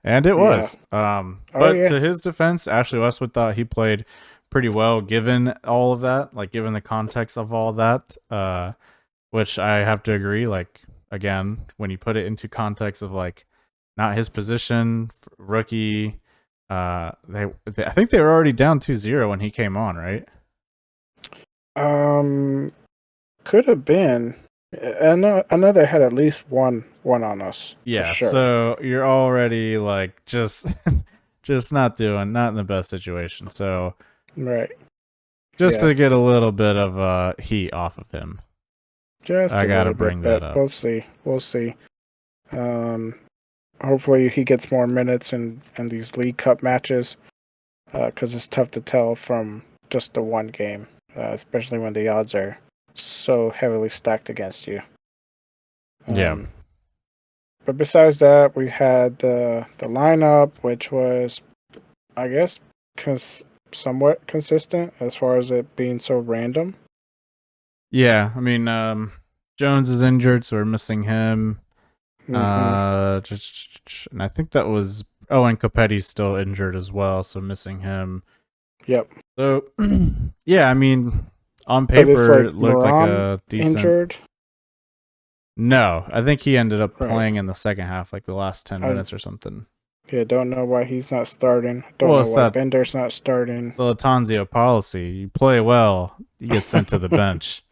And it was. To his defense, Ashley Westwood thought he played pretty well given all of that, like given the context of all that, which I have to agree. Like, again, when you put it into context of like not his position, rookie, I think they were already down 2-0 when he came on, right? Could have been. I know they had at least one on us. Yeah, sure. So you're already like just not in the best situation. So right, to get a little bit of heat off of him. I gotta bring that up. We'll see. Hopefully he gets more minutes in these League Cup matches, because it's tough to tell from just the one game, especially when the odds are so heavily stacked against you. But besides that, we had the lineup, which was, I guess, somewhat consistent as far as it being so random. Yeah, I mean, Jones is injured, so we're missing him. And I think that was and Capetti's still injured as well, so missing him. Yep. So yeah, I mean, on paper it looked like a decent. Injured? No, I think he ended up playing in the second half, like the last 10 minutes or something. Yeah, don't know why he's not starting. Don't know why Bender's not starting. The Latanzio policy: you play well, you get sent to the bench.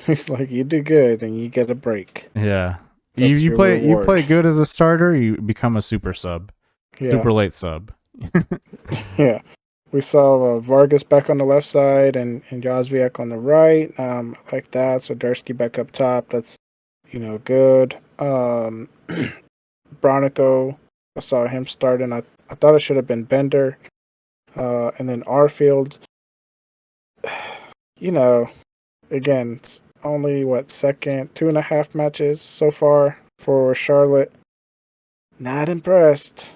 He's like, you do good, and you get a break. Yeah. You play good as a starter, you become a super sub. Yeah. Super late sub. Yeah. We saw Vargas back on the left side and Jazviak on the right. Like that. So Dursky back up top. That's, good. Bronico, I saw him starting. I thought it should have been Bender. And then Arfield. Again, it's only 2.5 matches so far for Charlotte. Not impressed.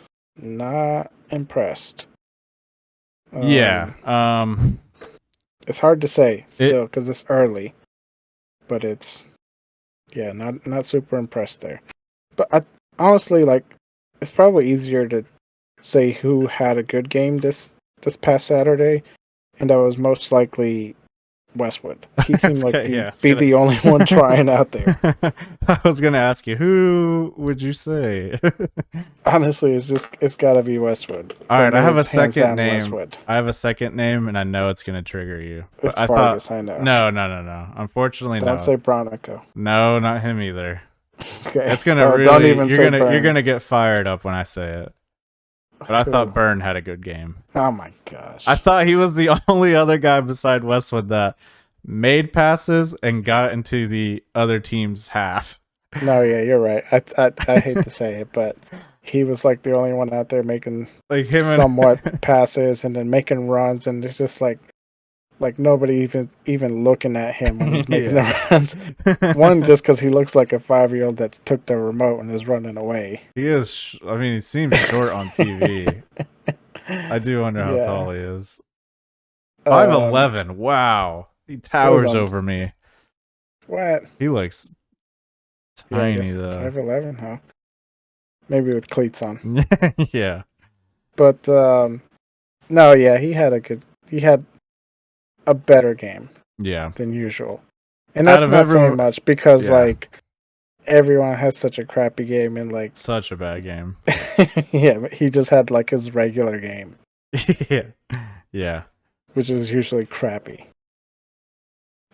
It's hard to say still because it's early, but it's not super impressed there. But honestly, it's probably easier to say who had a good game this past Saturday, and that was most likely Westwood. He seemed like be the only one trying out there. I was gonna ask you, who would you say? Honestly, it's got to be Westwood. All right, I have a It's hands second down name. Westwood. I have a second name, and I know it's gonna trigger you. But It's I Vargas, thought, I know. no. Unfortunately, Don't no. say Bronico. No, not him either. Okay. It's gonna really. Don't even say You're Burn. gonna get fired up when I say it. But I Who? thought Byrne had a good game. Oh my gosh. I thought he was the only other guy beside Westwood that made passes and got into the other team's half. No, yeah, you're right. I hate to say it, but he was like the only one out there making Like him and somewhat passes and then making runs, and it's just like nobody even looking at him when he's making the runs. One, just because he looks like a 5-year-old that took the remote and is running away. He is. I mean, he seems short on TV. I do wonder how tall he is. 5'11". Wow, he towers over me. What? He looks tiny though. 5'11", huh? Maybe with cleats on. Yeah. But no, yeah, he had a better game. Yeah. Than usual. And that's not saying much because like everyone has such a crappy game and like such a bad game. Yeah, but he just had like his regular game. Yeah. Yeah. Which is usually crappy.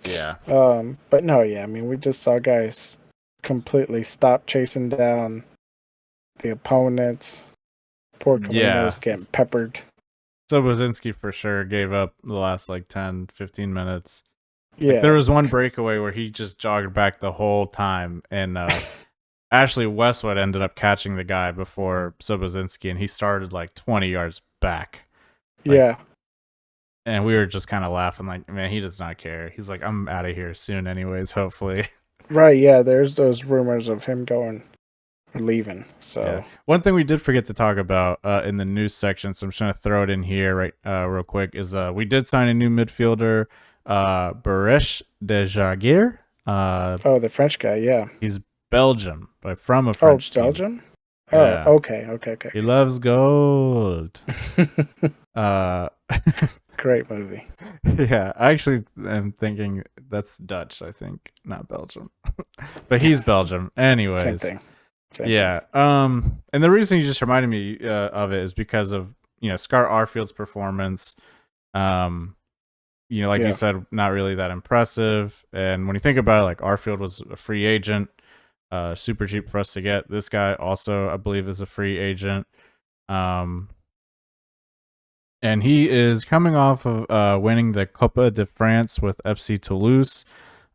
Yeah. But no, yeah, I mean we just saw guys completely stop chasing down the opponents. Poor Kalina was getting peppered. So Bozinski for sure gave up the last like 10, 15 minutes. Yeah. Like, there was one breakaway where he just jogged back the whole time, and Ashley Westwood ended up catching the guy before Sobozinski, and he started like 20 yards back. Like, yeah. And we were just kind of laughing like, man, he does not care. He's like, I'm out of here soon anyways, hopefully. Right, yeah, there's those rumors of him leaving. So one thing we did forget to talk about in the news section, so I'm just gonna throw it in here real quick, is we did sign a new midfielder, Baresh Dejaguir. the French guy, yeah. He's Belgium, but from a French team. Belgium? Yeah. Oh, okay. He loves gold. Great movie. Yeah, I actually am thinking that's Dutch, I think, not Belgium. But he's Belgium. Anyways. Same thing. Yeah. And the reason you just reminded me of it is because of, Scar Arfield's performance. You said, not really that impressive. And when you think about it, like Arfield was a free agent, super cheap for us to get. This guy also, I believe, is a free agent. And he is coming off of winning the Coupe de France with FC Toulouse.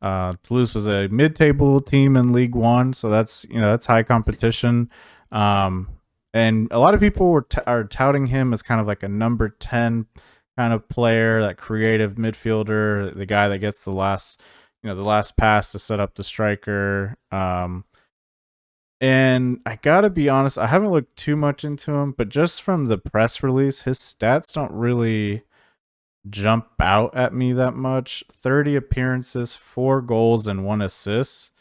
Toulouse was a mid-table team in League One, so that's high competition. And a lot of people are touting him as kind of like a number 10 kind of player, that creative midfielder, the guy that gets the last pass to set up the striker. And I gotta be honest, I haven't looked too much into him, but just from the press release, his stats don't really jump out at me that much. 30 appearances, 4 goals, and 1 assist.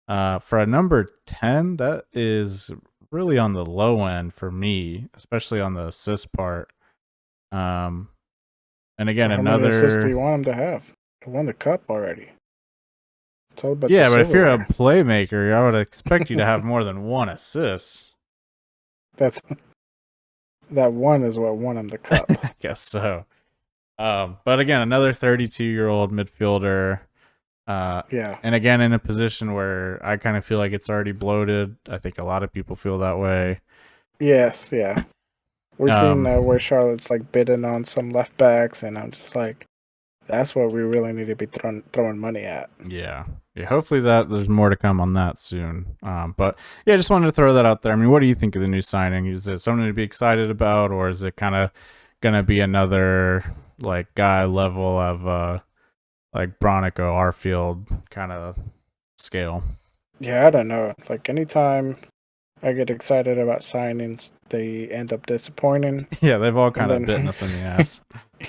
For a number 10, that is really on the low end for me, especially on the assist part. And again, how many assists do you want him to have? He won the cup already. It's all about yeah, but if you're a playmaker, I would expect you to have more than 1 assist. That one is what won him the cup. I guess so. But again, another 32-year-old midfielder. Yeah. And again, in a position where I kind of feel like it's already bloated. I think a lot of people feel that way. Yes, yeah. We're seeing where Charlotte's like bidding on some left backs, and I'm just like, that's what we really need to be throwing money at. Yeah. Hopefully there's more to come on that soon. But yeah, just wanted to throw that out there. I mean, what do you think of the new signing? Is it something to be excited about, or is it kind of gonna be another like guy level of like Bronico, Arfield kind of scale? Yeah, I don't know. Like anytime I get excited about signings, they end up disappointing. Yeah, they've all kind of bitten us in the ass.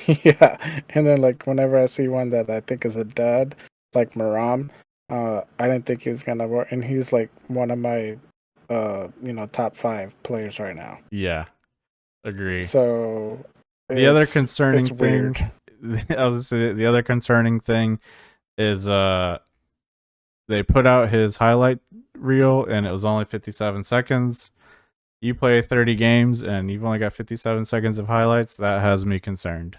Yeah, and then like whenever I see one that I think is a dud, like Maram, I didn't think he was gonna work, and he's like one of my top 5 players right now. Yeah, agree. So the other concerning thing, I was gonna say the other concerning thing is they put out his highlight reel and it was only 57 seconds. You play 30 games and you've only got 57 seconds of highlights. That has me concerned.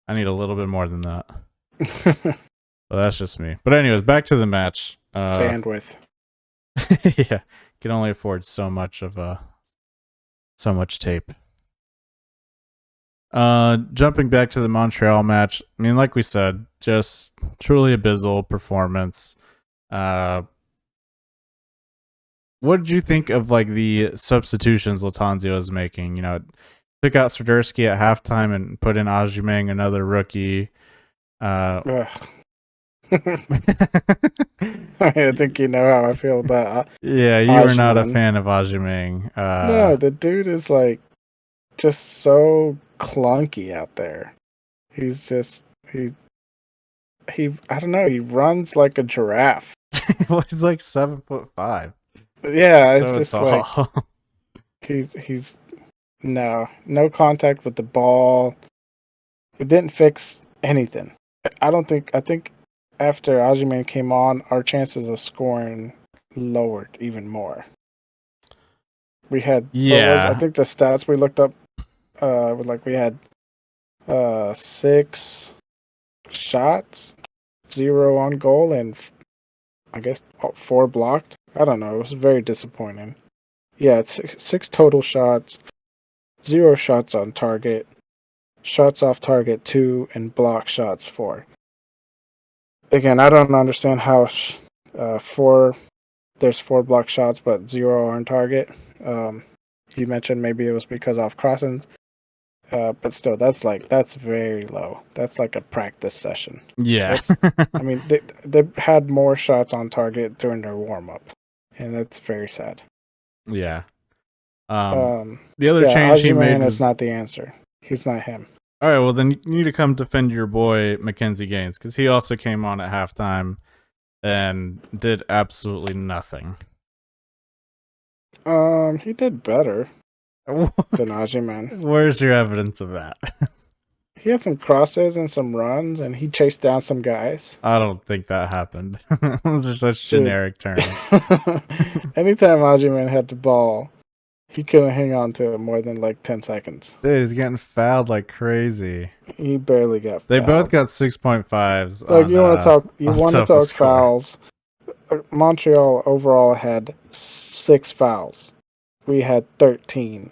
I need a little bit more than that. Well, that's just me. But anyways, back to the match. Bandwidth. Yeah, can only afford so much tape. Jumping back to the Montreal match. I mean, like we said, just truly abysmal performance. What did you think of like the substitutions Latanzio is making? You know, took out Swiderski at halftime and put in Ajimeng, another rookie. Ugh. I think you know how I feel about Yeah, you were not a Ajimeng. fan of Ajimeng. No, the dude is like just so clunky out there. He's just he I don't know, he runs like a giraffe. Well, he's like 7'5". Yeah, it's So just tall. like he's no contact with the ball. It didn't fix anything. I think after Ajimane came on, our chances of scoring lowered even more. We had I think the stats we looked up we had 6 shots, 0 on goal, and I guess 4 blocked. I don't know. It was very disappointing. Yeah, it's 6 total shots, 0 shots on target, shots off target 2, and block shots 4. Again, I don't understand how there's 4 block shots but 0 on target. You mentioned maybe it was because off crossings, but still, that's very low. That's like a practice session. Yeah. I mean, they had more shots on target during their warm up, and that's very sad. Yeah. The other change he made is was not the answer. He's not him. all right. Well, then you need to come defend your boy Mackenzie Gaines because he also came on at halftime and did absolutely nothing. He did better than Ajiman. Where's your evidence of that? He had some crosses and some runs, and he chased down some guys. I don't think that happened. Those are such generic terms. Anytime Ajiman had the ball, he couldn't hang on to it more than like 10 seconds. Dude, he's getting fouled like crazy. He barely got They fouled. both got 6.5s. Like you want to talk SofaScore. fouls. Montreal overall had 6 fouls. We had 13.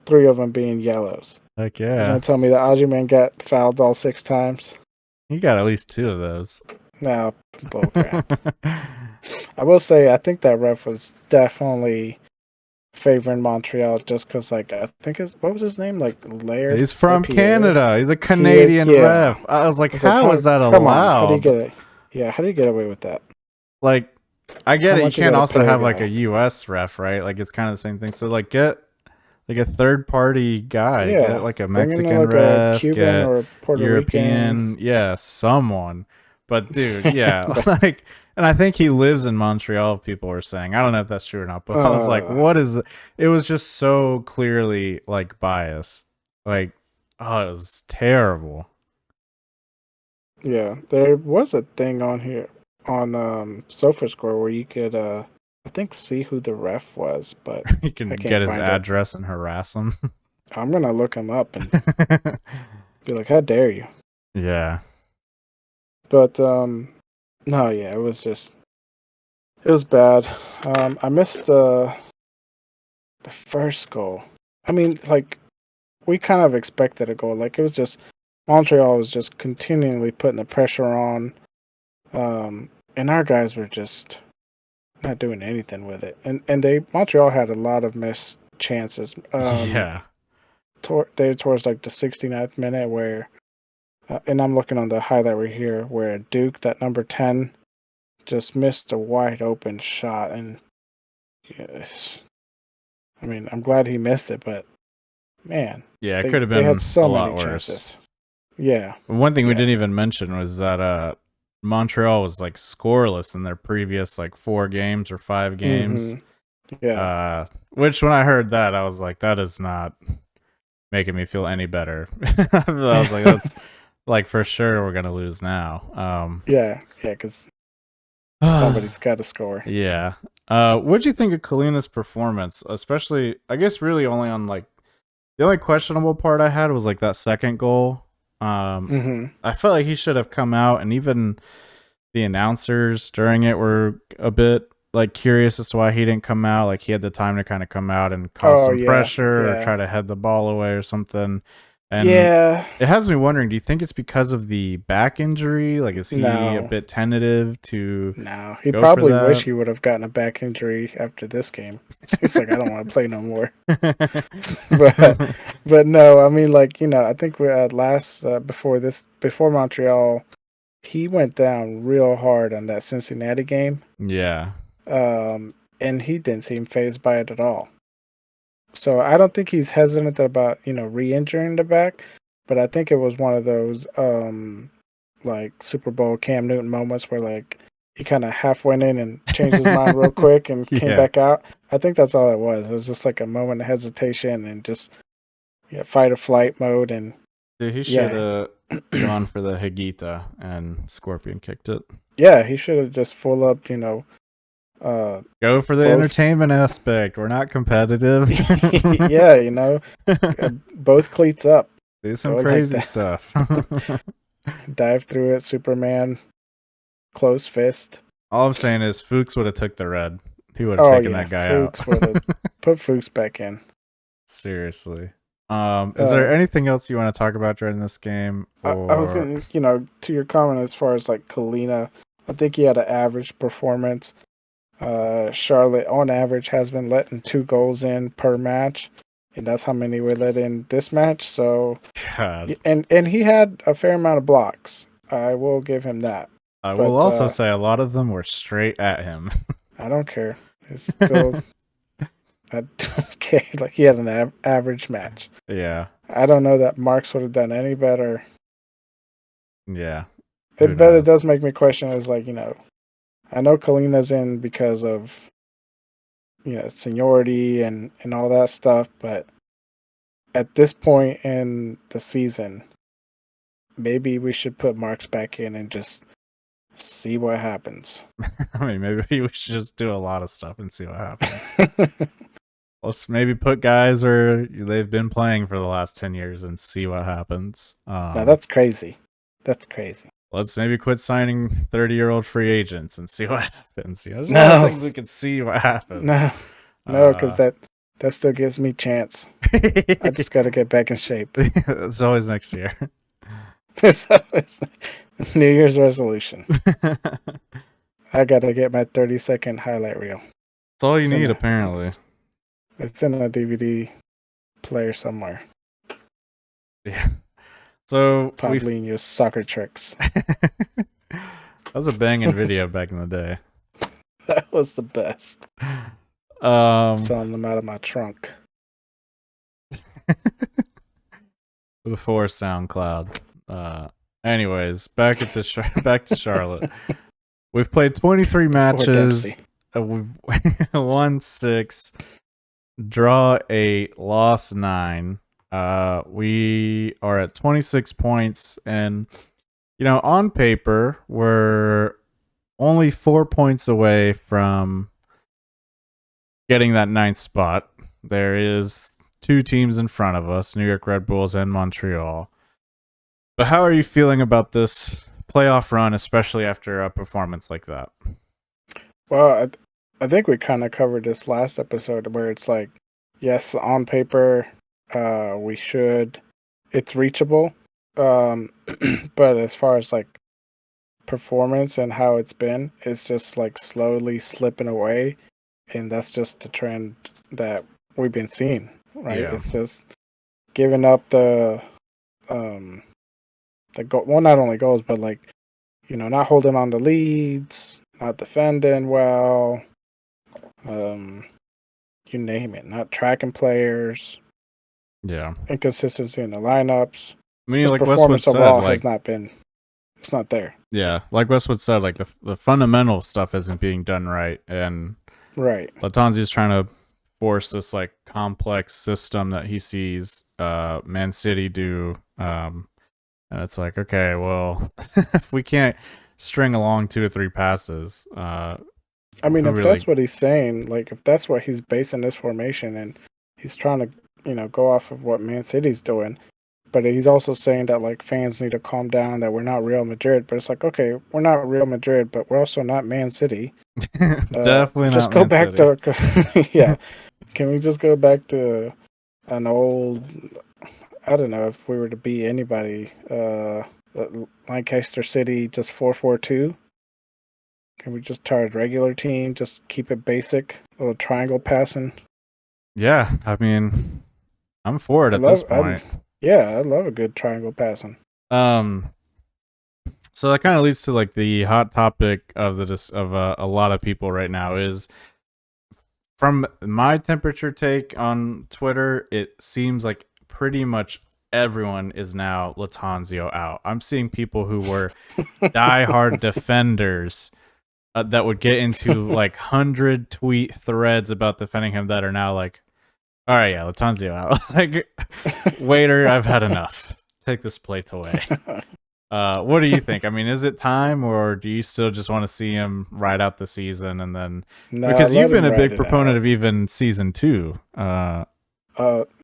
3 of them being yellows. Heck You're yeah. gonna tell me that Ajiman got fouled all 6 times? He got at least 2 of those. No, bullcrap. I will say, I think that ref was definitely favoring Montreal just because, like, I think what was his name? Like, Laird? He's from Pierre? Canada. He's a Canadian yeah. ref. I was like, how is that come on, allowed? how do you get it? Yeah, how do you get away with that? Like, I get How it. You much you can't gotta also pay a have like guy? a U.S. ref, right? Like, it's kind of the same thing. So, like, get like a third party guy. Yeah, Get like a bring in, Mexican like, a ref. Cuban Get or a Puerto European. Rican. Yeah, someone. But dude, yeah, like, and I think he lives in Montreal. People were saying, I don't know if that's true or not, but I was like, what is? It was just so clearly like bias. Like, oh, it was terrible. Yeah, there was a thing on here on SofaScore where you could I think see who the ref was, but You can I can't get his find it. address and harass him. I'm gonna look him up and be like, how dare you? Yeah. But no, yeah, it was bad. I missed the first goal. I mean, like, we kind of expected a goal. Like, it was just Montreal was just continually putting the pressure on, and our guys were just not doing anything with it. And Montreal had a lot of missed chances. Yeah. Towards like the 69th minute where. And I'm looking on the highlight right here where Duke, that number 10, just missed a wide open shot. And yes, I mean, I'm glad he missed it, but man, Yeah, it could have been they had so a lot many worse. chances. Yeah. One thing we Yeah. didn't even mention was that Montreal was like scoreless in their previous like 4 games or 5 games. Yeah. Which when I heard that, I was like, that is not making me feel any better. I was like, like for sure we're gonna lose now. Yeah, because somebody's got to score. Yeah. What'd you think of Kalina's performance? Especially, I guess, really only on like the only questionable part I had was like that second goal. I felt like he should have come out, and even the announcers during it were a bit like curious as to why he didn't come out. Like he had the time to kind of come out and cause some pressure or try to head the ball away or something. And it has me wondering, do you think it's because of the back injury? Like, is he a bit tentative to No, he probably wish he would have gotten a back injury after this game. He's like, I don't want to play no more. but no, I mean, like, I think we had before Montreal, he went down real hard on that Cincinnati game. Yeah. And he didn't seem fazed by it at all. So I don't think he's hesitant about, re-injuring the back, but I think it was one of those like Super Bowl Cam Newton moments where like he kind of half went in and changed his mind real quick and came back out. I think that's all it was. It was just like a moment of hesitation and just fight or flight mode. And dude, he should have gone for the Higuita and Scorpion kicked it. Yeah, he should have just full up, go for the entertainment aspect. We're not competitive. Yeah, both cleats up. Do some crazy stuff. Dive through it, Superman, close fist. All I'm saying is Fuchs would have took the red. He would have taken that guy out. Put Fuchs back in. Seriously. Is there anything else you want to talk about during this game? Or... I was going to, to your comment as far as like Kalina, I think he had an average performance. Charlotte, on average, has been letting 2 goals in per match, and that's how many we let in this match. So, God. And he had a fair amount of blocks. I will give him that. I will also say a lot of them were straight at him. I don't care. It's still, I don't care. Like he had an average match. Yeah. I don't know that Marks would have done any better. Yeah. It does make me question. Is like I know Kalina's in because of seniority and all that stuff, but at this point in the season, maybe we should put Marks back in and just see what happens. I mean, maybe we should just do a lot of stuff and see what happens. Let's maybe put guys where they've been playing for the last 10 years and see what happens. No, that's crazy. That's crazy. Let's maybe quit signing 30-year-old free agents and see what happens. There's a lot of things we could see what happens. No, because that still gives me chance. I just got to get back in shape. It's always next year. It's always New Year's resolution. I got to get my 30-second highlight reel. That's all you need, apparently. It's in a DVD player somewhere. Yeah. So probably in your soccer tricks. That was a banging video back in the day. That was the best. Selling them out of my trunk. Before SoundCloud. Anyways, back to Charlotte. We've played 23 matches. We've won 6, draw 8, lost 9. We are at 26 points, and on paper we're only 4 points away from getting that 9th spot. There is 2 teams in front of us, New York Red Bulls and Montreal. But how are you feeling about this playoff run, especially after a performance like that? Well, I think we kind of covered this last episode where it's like, yes, on paper, it's reachable. But as far as like performance and how it's been, it's just like slowly slipping away. And that's just the trend that we've been seeing, right? Yeah. It's just giving up the goal, well, not only goals, but like, not holding on to leads, not defending well, you name it, not tracking players. Yeah. Inconsistency in the lineups. I mean, like Westwood said, it's not there. Yeah, like Westwood said, like the fundamental stuff isn't being done right, and right. Latanzi's trying to force this like complex system that he sees Man City do, And it's like, okay, well, if we can't string along 2 or 3 passes, I mean, who if really? that's what he's saying, like if that's what he's basing this formation and he's trying to, go off of what Man City's doing, but he's also saying that like fans need to calm down, that we're not Real Madrid. But it's like, okay, we're not Real Madrid, but we're also not Man City. Definitely Just not go Man back City. to yeah. Can we just go back to an old? I don't know if we were to beat anybody. Lancaster City, just 4-4-2. Can we just try a regular team? Just keep it basic, a little triangle passing. Yeah, I mean, I'm for it at this point. I love a good triangle passing. So that kind of leads to like the hot topic of a lot of people right now is, from my temperature take on Twitter, it seems like pretty much everyone is now Latanzio out. I'm seeing people who were diehard defenders that would get into like 100 tweet threads about defending him that are now like, all right, yeah, Latanzio out. Like, waiter, I've had enough. Take this plate away. What do you think? I mean, is it time, or do you still just want to see him ride out the season and then? No, Because you've been a big it proponent out. of even season 2.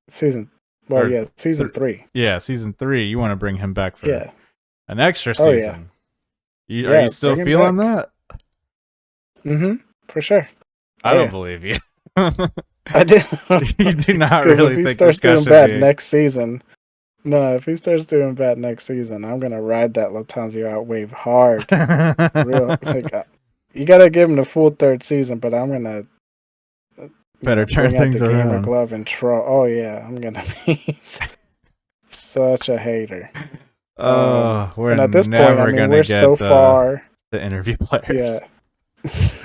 Season. Well, Or yeah, season 3. Yeah, season 3. You want to bring him back for Yeah. an extra Oh, season. yeah. Are you still bring him feeling back. that? Mm-hmm. For sure. I don't believe you. I did. You do not Because really if he think starts this guy doing should bad be. next season, no, if he starts doing bad next season, I'm gonna ride that Latanzio out wave hard. Real, like, you gotta give him the full third season, but I'm gonna Better turn bring out things the gamer around. glove and troll. Oh yeah, I'm gonna be such a hater. We're And at this point, I never mean, gonna we're get so far. the interview players.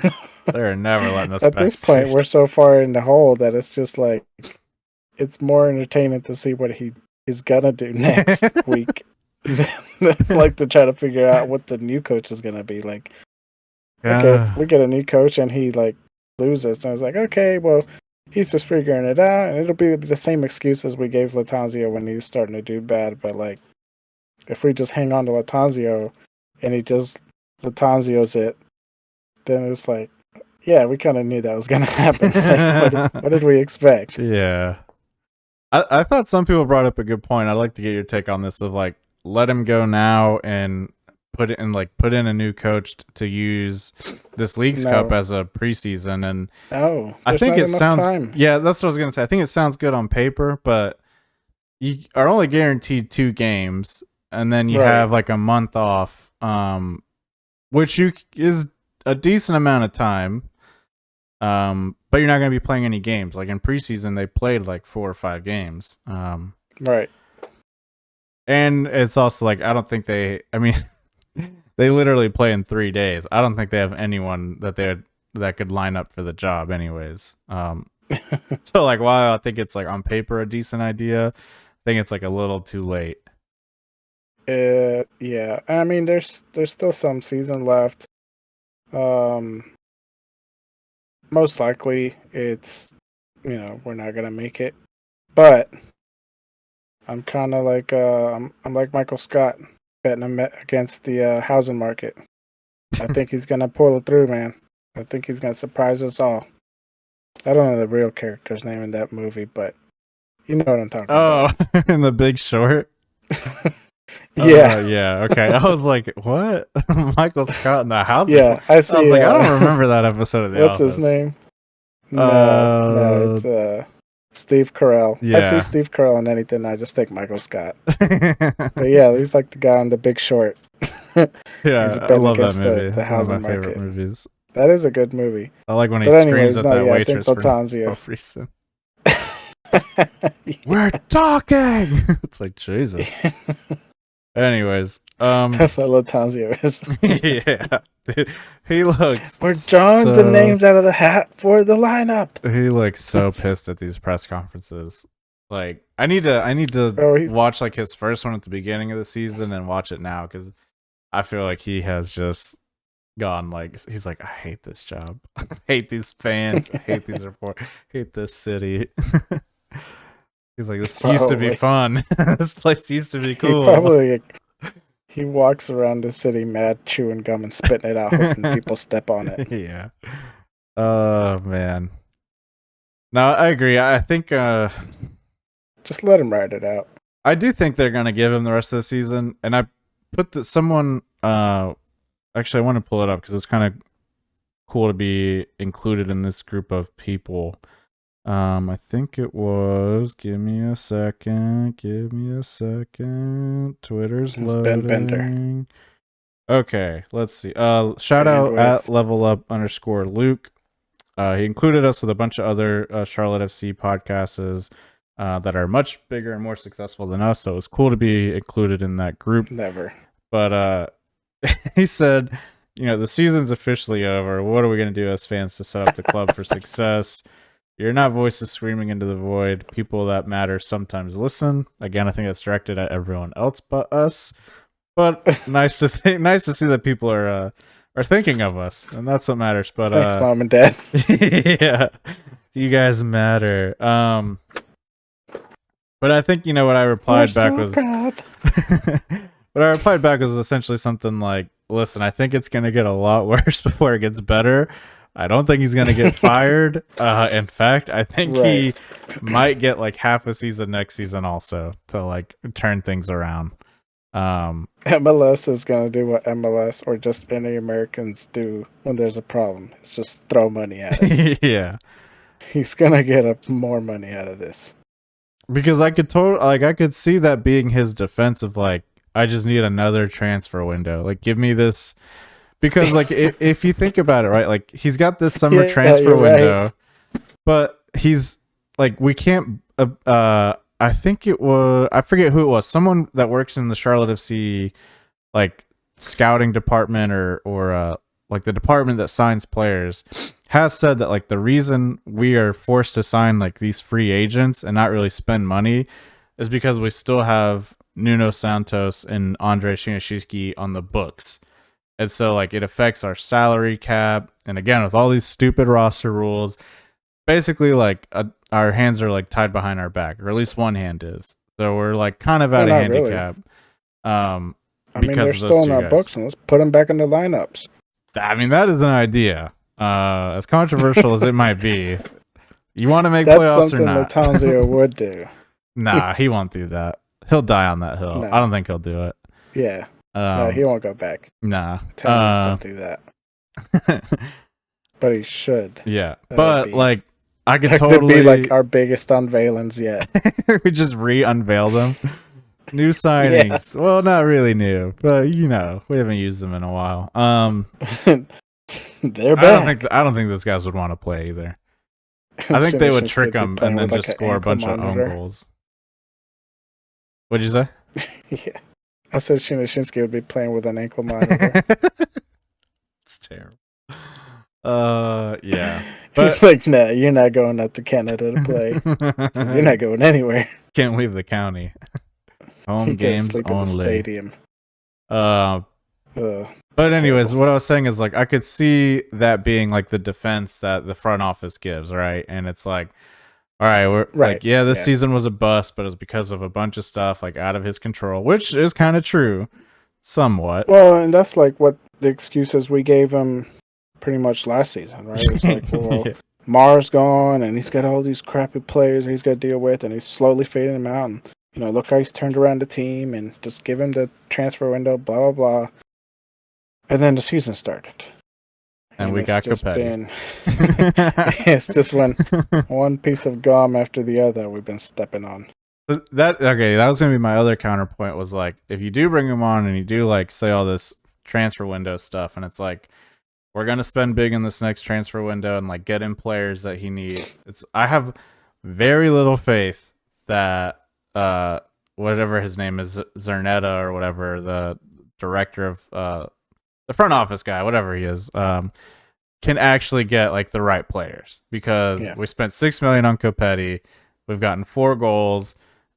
Yeah. They're never letting us At this point, backstage. we're so far in the hole that it's just like it's more entertaining to see what he is gonna do next week than like to try to figure out what the new coach is gonna be. Like, okay, if we get a new coach and he like loses, and I was like, okay, well, he's just figuring it out, and it'll be the same excuses we gave Latanzio when he was starting to do bad. But like, if we just hang on to Latanzio and he just Latanzio's it, then it's like, yeah, we kind of knew that was gonna happen. Like, what did we expect? Yeah. I thought some people brought up a good point. I'd like to get your take on this of like, let him go now and put in a new coach to use this Leagues Cup as a preseason. And I think it sounds time. Yeah, that's what I was gonna say. I think it sounds good on paper, but you are only guaranteed 2 games, and then you have like a month off, which is a decent amount of time. But you're not going to be playing any games. Like in preseason, they played like 4 or 5 games. Right. And it's also like, I don't think I mean, they literally play in 3 days. I don't think they have anyone that could line up for the job anyways. So like, while I think it's like on paper a decent idea, I think it's like a little too late. Yeah. I mean, there's still some season left. Most likely it's, we're not gonna make it, but I'm kind of like I'm like Michael Scott betting him against the housing market. I think he's gonna pull it through, man. I think he's gonna surprise us all. I don't know the real character's name in that movie, but you know what I'm talking about. Oh, in The Big Short. Yeah. Yeah. Okay. I was like, what? Michael Scott in the house? Yeah, I see. I was like, I don't remember that episode of The What's Office. his name? No, it's Steve Carell. Yeah. I see Steve Carell in anything. I just take Michael Scott. But yeah, he's like the guy on The Big Short. Yeah, I love that movie. The It's one of my housing favorite market. movies. That is a good movie. I like when he But screams anyways, at no, that yeah, I waitress think for Latanzio. no reason. We're talking. It's like, Jesus. Anyways, That's what Latanzio is. yeah, dude, he looks. We're drawing the names out of the hat for the lineup. He looks so pissed at these press conferences. Like, I need to watch like his first one at the beginning of the season and watch it now, because I feel like he has just gone like, he's like, I hate this job. I hate these fans. I hate these reporters. I hate this city. He's like, this used to be fun. This place used to be cool. He walks around the city mad, chewing gum and spitting it out, hoping people step on it. Yeah. Oh man. No, I agree. I think Just let him ride it out. I do think they're gonna give him the rest of the season, and I put someone. Actually, I want to pull it up because it's kind of cool to be included in this group of people. I think it was. Give me a second. Twitter's It's Ben Bender. loading. Okay, let's see. Shout out at @levelup_Luke. He included us with a bunch of other Charlotte FC podcasts that are much bigger and more successful than us. So it was cool to be included in that group. Never. But he said, the season's officially over. What are we going to do as fans to set up the club for success? You're not voices screaming into the void. People that matter sometimes listen. Again, I think that's directed at everyone else but us. But nice to see that people are thinking of us, and that's what matters. But Thanks, Mom and Dad. yeah, you guys matter. But I think what I replied back was proud. what I replied back was essentially something like, "Listen, I think it's gonna get a lot worse before it gets better. I don't think he's gonna get fired. In fact, I think he might get like half a season next season also to like turn things around." MLS is going to do what MLS or just any Americans do when there's a problem. It's just throw money at it. Yeah. He's going to get more money out of this. Because I could see that being his defense of like, I just need another transfer window. Like, give me this. Because like, if you think about it, right? Like, he's got this summer transfer window, but he's like, we can't, I think it was, I forget who it was, someone that works in the Charlotte FC like scouting department or like the department that signs players has said that like the reason we are forced to sign like these free agents and not really spend money is because we still have Nuno Santos and Andre Shinashiki on the books. And so like it affects our salary cap, and again with all these stupid roster rules, basically like our hands are like tied behind our back, or at least one hand is. So we're like kind of at a handicap. Really. I Because mean, they're still in our books, and let's put them back in the lineups. I mean, that is an idea. As controversial as it might be, you want to make That's playoffs or something not? that Tanzio would do. Nah, he won't do that. He'll die on that hill. No. I don't think he'll do it. Yeah. No, he won't go back. Nah. Tenants don't do that. But he should. Yeah, That but would be- like I could That could totally be like our biggest unveilings yet. we just re-unveil them. New signings. Yeah. Well, not really new, but we haven't used them in a while. They're back. I don't think those guys would want to play either. I think they would trick them and then just score a bunch of own goals. What'd you say? Yeah. I said Shinashinsky would be playing with an ankle monitor. It's terrible. Yeah. But he's like, nah, you're not going out to Canada to play. You're not going anywhere. Can't leave the county. Home games sleep only. in the stadium. But anyways, what I was saying is like I could see that being like the defense that the front office gives, right? And it's like, all right, we're like, yeah, this season was a bust, but it was because of a bunch of stuff like out of his control, which is kind of true, somewhat. Well, and that's like what the excuses we gave him pretty much last season, right? It's like, well, yeah. Mars gone, and he's got all these crappy players he's got to deal with, and he's slowly fading them out. And look how he's turned around the team, and just give him the transfer window, blah blah blah. And then the season started. And we got Kopetti. It's just one piece of gum after the other we've been stepping on. That was gonna be my other counterpoint. Was like, if you do bring him on and you do like say all this transfer window stuff, and it's like, we're gonna spend big in this next transfer window and like get in players that he needs. I have very little faith that whatever his name is, Zernetta or whatever, the director of the front office guy, whatever he is, can actually get like the right players, because we spent $6 million on Kopetti, we've gotten 4 goals,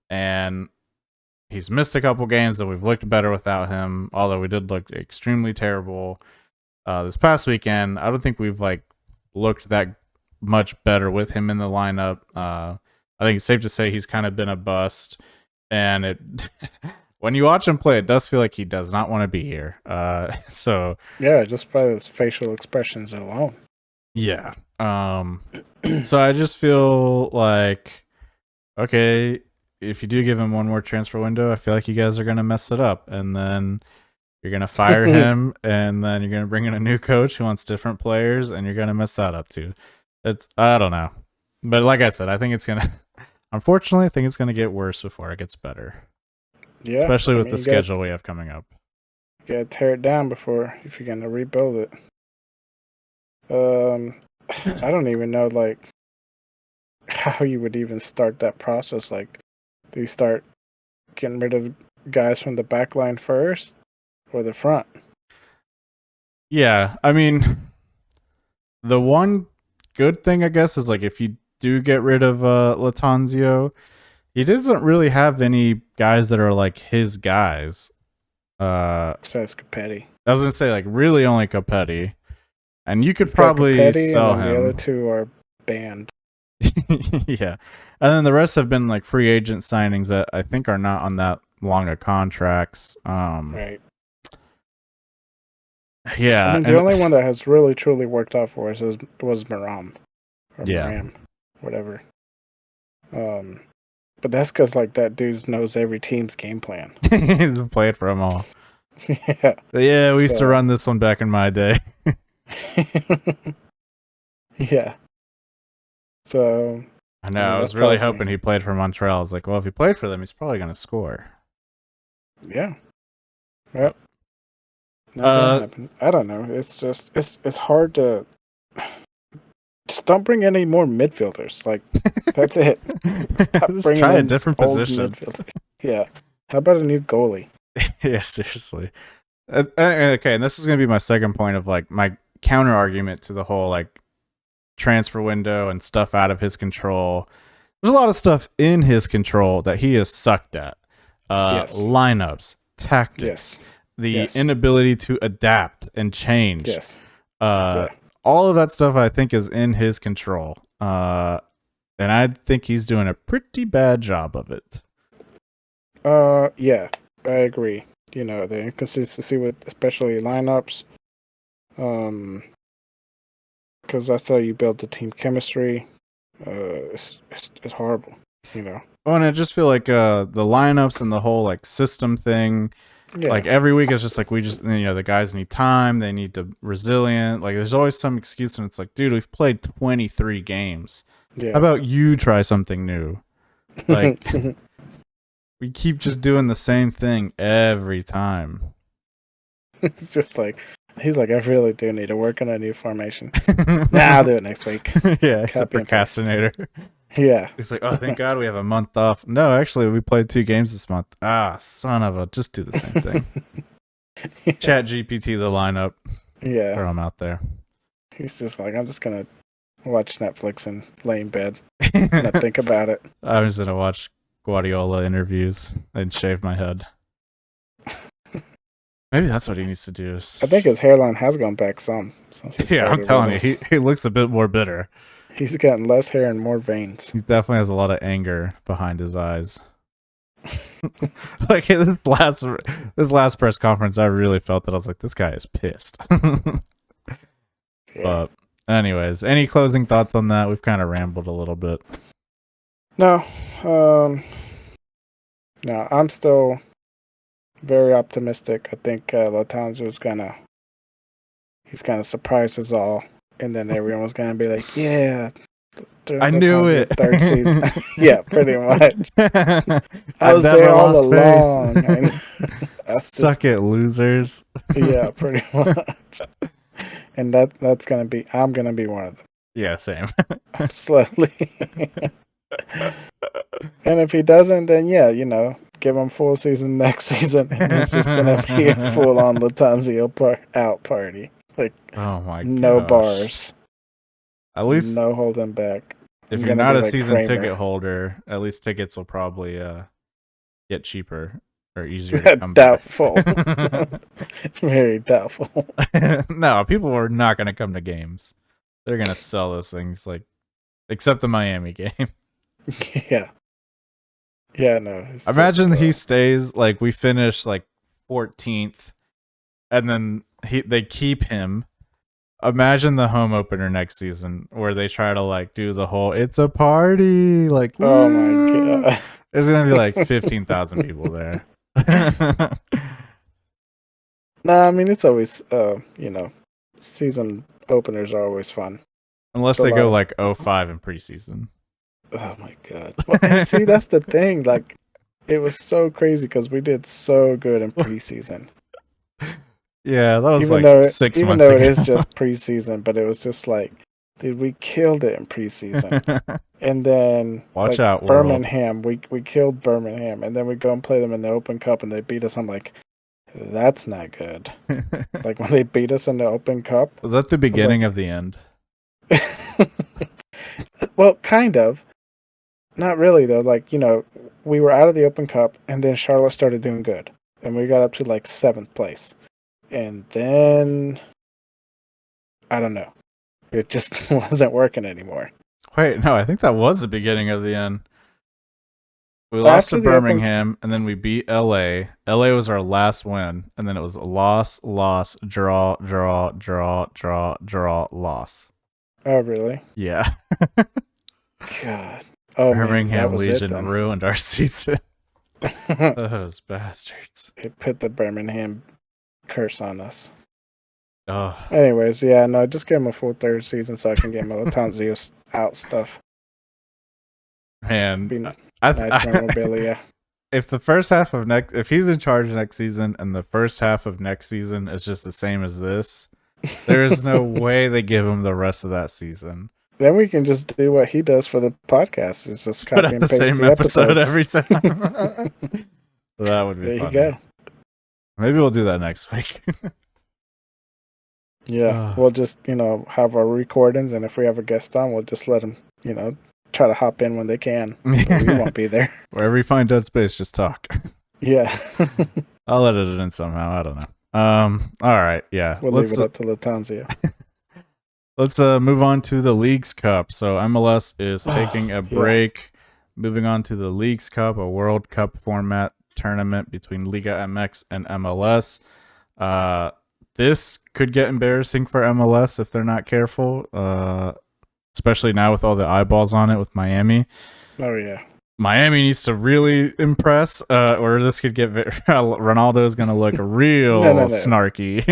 and he's missed a couple games that we've looked better without him. Although we did look extremely terrible this past weekend, I don't think we've like looked that much better with him in the lineup. I think it's safe to say he's kind of been a bust, and when you watch him play, it does feel like he does not want to be here. So Yeah, just by his facial expressions alone. yeah. So I just feel like, okay, if you do give him one more transfer window, I feel like you guys are gonna mess it up, and then you're gonna fire him, and then you're gonna bring in a new coach who wants different players, and you're gonna mess that up too. I don't know, but like I said, I think it's gonna. Unfortunately, I think it's gonna get worse before it gets better. Yeah, Especially with I the mean, schedule we have coming up. You gotta tear it down before if you're gonna rebuild it. I don't even know like how you would even start that process. Like, do you start getting rid of guys from the back line first or the front? Yeah, I mean, the one good thing I guess is like if you do get rid of Latanzio, he doesn't really have any guys that are like his guys. Says Capetti. I was gonna say like really only Capetti, and you could He's got probably Capetti, sell and then the other him. two are banned. Yeah, and then the rest have been like free agent signings that I think are not on that long of contracts. Right. Yeah, I mean, the only one that has really truly worked out for us was Maram. Or Yeah. Maram, whatever. But that's because like that dude knows every team's game plan. he's played for them all. Yeah. Yeah, we used to So- run this one back in my day. Yeah. So I know. Yeah, I was that's really probably- hoping he played for Montreal. I was like, well, if he played for them, he's probably going to score. yeah. Yep. Not Uh, gonna happen. I don't know. It's just it's hard to just don't bring any more midfielders. Like that's it. Stop Just bringing try a in different old position. midfielders. Yeah. How about a new goalie? Yeah, seriously. Okay, and this is going to be my second point of like my counter argument to the whole like transfer window and stuff out of his control. There's a lot of stuff in his control that he has sucked at. Yes. Lineups, tactics, Yes. the Yes. inability to adapt and change. Yes. All of that stuff I think is in his control. And I think he's doing a pretty bad job of it. Yeah, I agree. You know, the inconsistency with especially lineups. Because that's how you build the team chemistry. It's horrible. You know. Oh, and I just feel like the lineups and the whole like system thing, Yeah. like every week it's just like the guys need time, they need to resilient. Like there's always some excuse, and it's like, dude, we've played 23 games. yeah. How about you try something new? Like we keep just doing the same thing every time. It's just like he's like, I really do need to work on a new formation. Nah, I'll do it next week. Yeah, he's a Copy and paste. procrastinator. Yeah. He's like, oh, thank God we have a month off. No, actually, we played 2 games this month. Ah, son of a, just do the same thing. Chat GPT the lineup. Yeah. Throw him out there. He's just like, I'm just gonna watch Netflix and lay in bed, not think about it. I was gonna watch Guardiola interviews and shave my head. Maybe that's what he needs to do. I think his hairline has gone back some since he Yeah, I'm started telling with you, us. he looks a bit more bitter. He's gotten less hair and more veins. He definitely has a lot of anger behind his eyes. Like this last press conference, I really felt that I was like, this guy is pissed. Yeah. But anyways, any closing thoughts on that? We've kind of rambled a little bit. No, no, I'm still very optimistic. I think Latanzio's he's gonna surprise us all, and then everyone's gonna be like, "Yeah, I knew Latanzio it." Third season, yeah, pretty much. I was never there all lost along. faith. And I was Suck it, losers. yeah, pretty much. And I'm gonna be one of them. Yeah, same. Slowly. And if he doesn't, then yeah, give him full season next season, and it's just gonna be a full on Latanzio out party. Like Oh my god. no bars, At least no holding back. if I'm you're gonna not be a like season Kramer. ticket holder, at least tickets will probably get cheaper or easier to come by. Doubtful. Very doubtful. No, people are not going to come to games. They're going to sell those things, like, except the Miami game. Yeah. Yeah, no. It's Imagine just, he stays, like, we finish like 14th, and then they keep him. Imagine the home opener next season where they try to like do the whole "it's a party" like. oh my Woo! god. There's gonna be like 15,000 people there. Nah, I mean it's always season openers are always fun. Unless It's a they go lot like 0-5 in preseason. Oh my god. Well, and see, that's the thing. Like, it was so crazy because we did so good in preseason. Yeah, that was Even like though 6 even months though ago. it is just preseason, but it was just like, dude, we killed it in preseason. And then Watch like out, world. Birmingham, we killed Birmingham, and then we go and play them in the Open Cup, and they beat us. I'm like, that's not good. Like when they beat us in the Open Cup. Was that the beginning of the end? Well, kind of. Not really though. Like, we were out of the Open Cup, and then Charlotte started doing good, and we got up to like 7th place, and then I don't know. It just wasn't working anymore. Wait, no, I think that was the beginning of the end. We Well, lost to after the Open- Birmingham, and then we beat LA. LA was our last win, and then it was a loss, draw, loss. Oh, really? Yeah. God. Oh, man, that Birmingham was it Legion then. ruined our season. Those bastards. It put the Birmingham curse on us. Oh, Anyways, yeah, no, just give him a full third season so I can get my Latanzio out stuff. man. Be nice I memorabilia. if the first half of if he's in charge next season and the first half of next season is just the same as this, there is no way they give him the rest of that season. Then we can just do what he does for the podcast. Is just Put copy out and the paste same the episode episodes. every time. That would be There funny. you go. Maybe we'll do that next week. Yeah, we'll just have our recordings, and if we have a guest on, we'll just let them try to hop in when they can. But we won't be there. Wherever you find dead space, just talk. Yeah, I'll edit it in somehow. I don't know. All right. Yeah. we'll leave it up to Latanzio. Let's move on to the Leagues Cup. So MLS is taking a break. Moving on to the Leagues Cup, a World Cup format tournament between Liga MX and MLS. This could get embarrassing for MLS if they're not careful, especially now with all the eyeballs on it with Miami. Oh yeah. Miami needs to really impress, or this could get Ronaldo is going to look real No. snarky.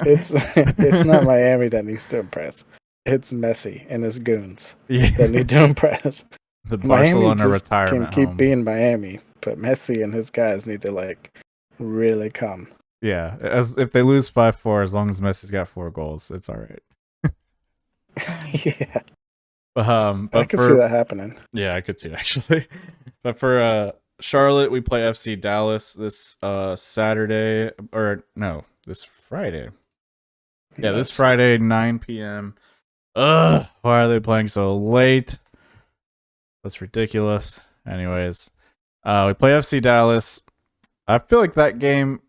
It's not Miami that needs to impress. It's Messi and his goons that need to impress. The Barcelona Miami just retirement can keep home. being Miami, but Messi and his guys need to really come. Yeah, as if they lose 5-4, as long as Messi's got 4 goals, it's all right. Yeah, But I can see that happening. Yeah, I could see it actually. But for Charlotte, we play FC Dallas this Saturday, or no, this Friday. Yeah, this Friday, 9 p.m. Ugh, why are they playing so late? That's ridiculous. Anyways, we play FC Dallas. I feel like that game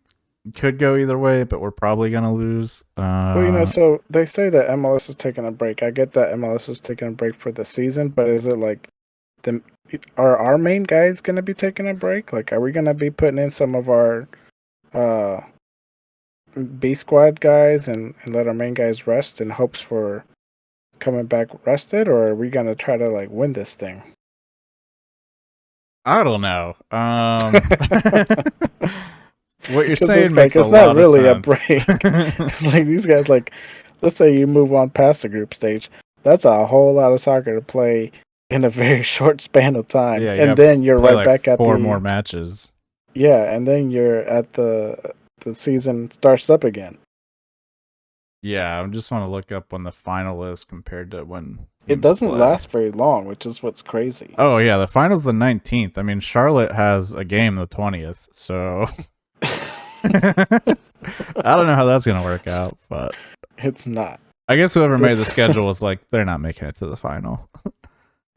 could go either way, but we're probably gonna lose. Well, so they say that MLS is taking a break. I get that MLS is taking a break for the season, but is it like are our main guys gonna be taking a break? Like, are we gonna be putting in some of our B squad guys and let our main guys rest in hopes for coming back rested, or are we gonna try to win this thing? I don't know. What you're saying it's makes it's a not lot really of a break. It's like these guys, let's say you move on past the group stage, that's a whole lot of soccer to play in a very short span of time. Yeah, and then you're right back at 4 more matches. Yeah, and then you're at the season starts up again. Yeah, I just want to look up when the final is compared to when It doesn't play. last very long, which is what's crazy. Oh yeah, the final's the 19th. I mean, Charlotte has a game the 20th, so I don't know how that's gonna work out, but It's not. I guess whoever made the schedule was like, they're not making it to the final.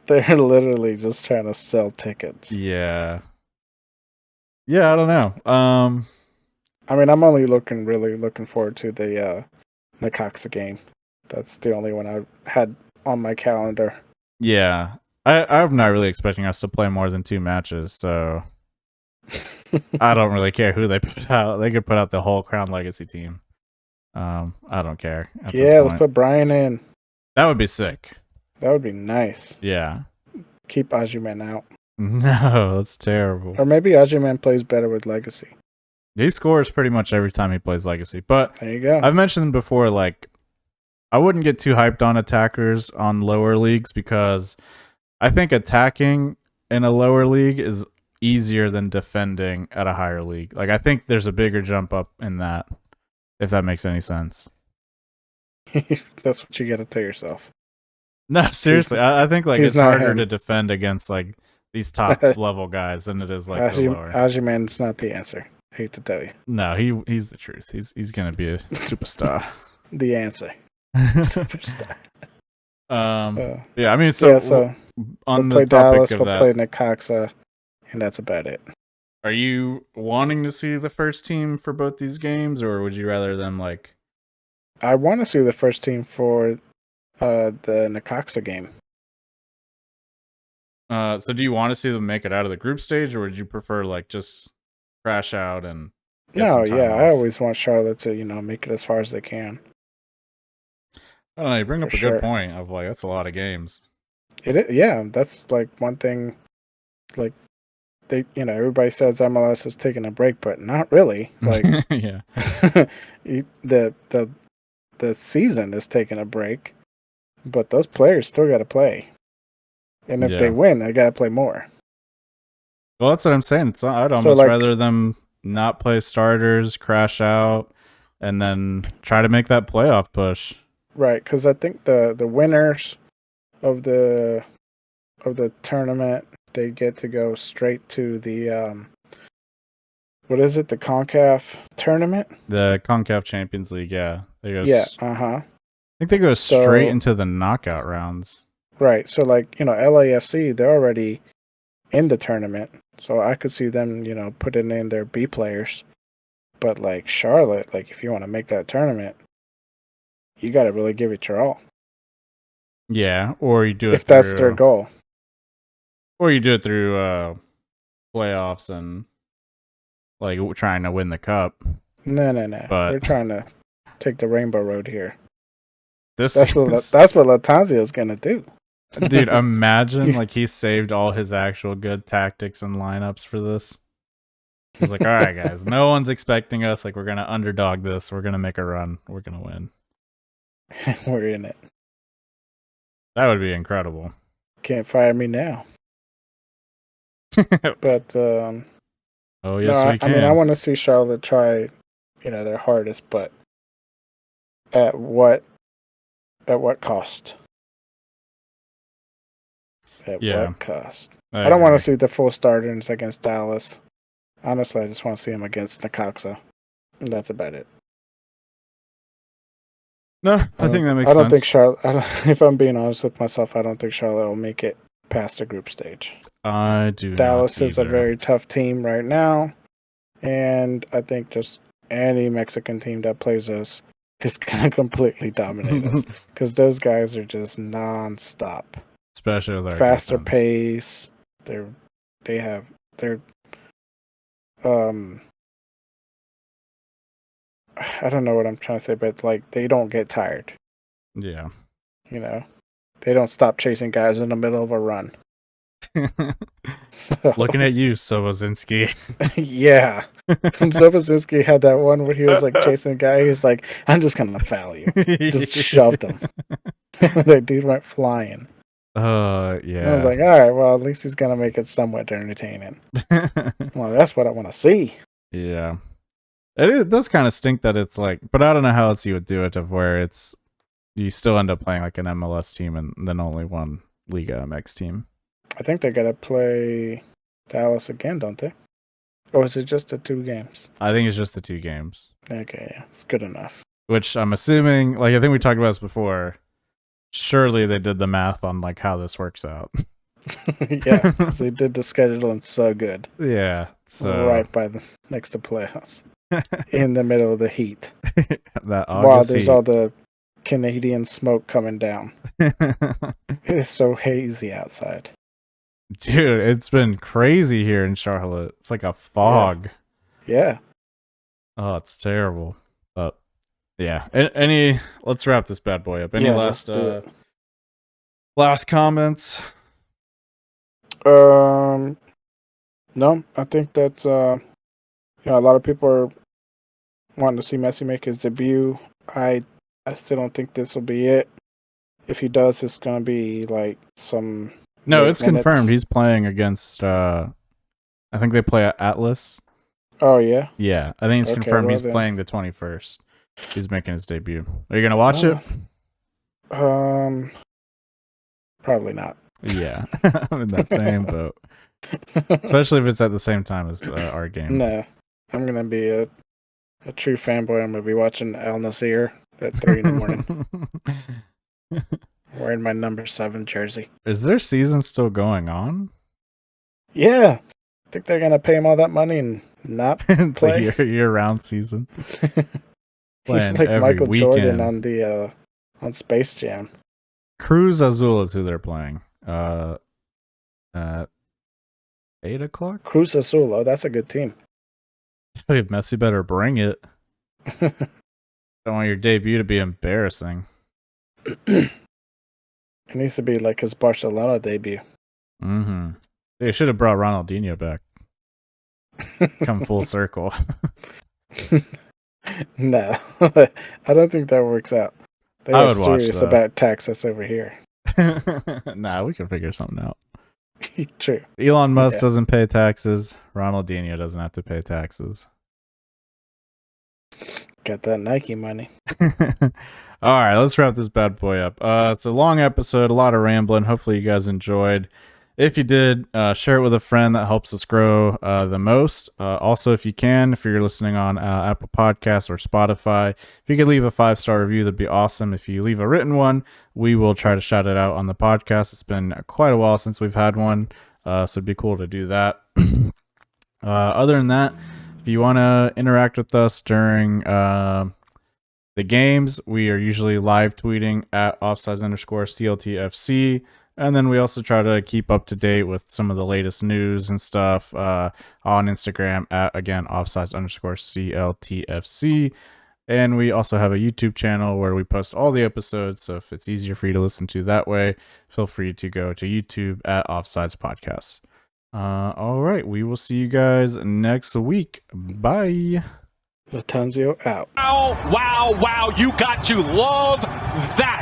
They're literally just trying to sell tickets. Yeah, I don't know. I mean, I'm only really looking forward to the Necaxa game. That's the only one I had on my calendar. Yeah, I'm not really expecting us to play more than 2 matches, so I don't really care who they put out. They could put out the whole Crown Legacy team. I don't care at this Yeah, point. let's put Brian in. That would be sick. That would be nice. Yeah. Keep Ajiman out. No, that's terrible. Or maybe Ajiman plays better with Legacy. He scores pretty much every time he plays Legacy. But There you go. I've mentioned before, like, I wouldn't get too hyped on attackers on lower leagues because I think attacking in a lower league is easier than defending at a higher league. Like, I think there's a bigger jump up in that, if that makes any sense. That's what you got to tell yourself. No, seriously, I think like he's it's not harder him. to defend against like these top level guys than it is like the lower. Ajiman's not the answer. Hate to tell you. No, he's the truth. He's gonna be a superstar. The answer. Superstar. Yeah, I mean, so on we'll the play topic Dallas, of we'll that, play Necaxa, and that's about it. are you wanting to see the first team for both these games, or would you rather them like? I want to see the first team for the Necaxa game. So do you want to see them make it out of the group stage, or would you prefer like just crash out and? Get some time off? I always want Charlotte to make it as far as they can. I don't know. You bring up For a good sure. point of like that's a lot of games. Yeah, that's like one thing. Like they, everybody says MLS is taking a break, but not really. Like Yeah. the season is taking a break, but those players still got to play. And if they win, they got to play more. Well, that's what I'm saying. I'd almost So, like, rather them not play starters, crash out, and then try to make that playoff push. Right, because I think the winners of the tournament, they get to go straight to the what is it? The CONCACAF tournament? The CONCACAF Champions League, yeah. They go Yeah, I think they go straight into the knockout rounds. Right. So like, LAFC, they're already in the tournament. So I could see them, putting in their B players. But like Charlotte, like if you want to make that tournament, you got to really give it your all. Yeah, or you do it if that's their goal. Or you do it through playoffs and like trying to win the cup. No. But They're trying to take the rainbow road here. That's what Latanzio is going to do. Dude, imagine like he saved all his actual good tactics and lineups for this. He's like, all right, guys, no one's expecting us. Like, we're going to underdog this. We're going to make a run. We're going to win. We're in it. That would be incredible. Can't fire me now. But, oh, yes, we can. I mean, I want to see Charlotte try, their hardest, but at what cost? At what cost? I don't want to see the full starters against Dallas. Honestly, I just want to see them against Necaxa. And that's about it. No, I think that makes sense. I don't think Charlotte, if I'm being honest with myself, I don't think Charlotte will make it past the group stage. I do. Dallas is a very tough team right now. And I think just any Mexican team that plays us is going to completely dominate us. Because those guys are just nonstop. Especially with our faster defense. pace. I don't know what I'm trying to say, but like they don't get tired. Yeah. They don't stop chasing guys in the middle of a run. Looking at you, Sobozinski. Yeah. Sobozinski had that one where he was like chasing a guy. He's like, I'm just going to foul you. Just shoved him. That dude went flying. Yeah. And I was like, all right, well, at least he's going to make it somewhat entertaining. Well, that's what I want to see. Yeah. It does kind of stink that it's like, but I don't know how else you would do it of where it's, you still end up playing like an MLS team and then only one Liga MX team. I think they got to play Dallas again, don't they? Or is it just the 2 games? I think it's just the 2 games. Okay, yeah, it's good enough. Which I'm assuming, like I think we talked about this before, surely they did the math on like how this works out. Yeah, they did the scheduling so good. Yeah. So right by the next to playoffs. In the middle of the heat. That Wow, there's heat. all the Canadian smoke coming down. It is so hazy outside. Dude, it's been crazy here in Charlotte. It's like a fog. Yeah. Oh, it's terrible. But yeah. Let's wrap this bad boy up. Any Yeah, last let's do it. last comments? No, I think that's a lot of people are wanting to see Messi make his debut. I still don't think this will be it. If he does, it's gonna be like some. No, late it's minutes. confirmed. He's playing against I think they play at Atlas. Oh yeah. Yeah, I think it's Okay, confirmed well he's then. playing the 21st. He's making his debut. Are you gonna watch it? Probably not. Yeah, I'm in that same boat. Especially if it's at the same time as our game. No, I'm gonna be a true fanboy. I'm gonna be watching Al Nassr at 3 in the morning, wearing my number 7 jersey. Is their season still going on? Yeah, I think they're gonna pay him all that money and not It's play. a year-round season. He's Playing like every Michael Jordan weekend. on Space Jam. Cruz Azul is who they're playing. At 8 o'clock? Cruz Azul, oh, that's a good team. Hey, Messi better bring it. Don't want your debut to be embarrassing. It needs to be like his Barcelona debut. Mm-hmm. They should have brought Ronaldinho back. Come full circle. No, I don't think that works out. They I are would watch serious that. about Texas over here. Nah, we can figure something out. True. Elon Musk Yeah. doesn't pay taxes. Ronaldinho doesn't have to pay taxes. Got that Nike money. All right, let's wrap this bad boy up. It's a long episode, a lot of rambling. Hopefully you guys enjoyed. If you did, share it with a friend. That helps us grow the most. Also, if you can, if you're listening on Apple Podcasts or Spotify, if you could leave a 5-star review, that'd be awesome. If you leave a written one, we will try to shout it out on the podcast. It's been quite a while since we've had one, so it'd be cool to do that. Other than that, if you want to interact with us during the games, we are usually live tweeting at offsides_CLTFC. And then we also try to keep up to date with some of the latest news and stuff on Instagram at, again, offsides_CLTFC. And we also have a YouTube channel where we post all the episodes. So if it's easier for you to listen to that way, feel free to go to YouTube at Offsides Podcasts. All right. We will see you guys next week. Bye. Latanzio out. Wow, wow, wow. You got to love that.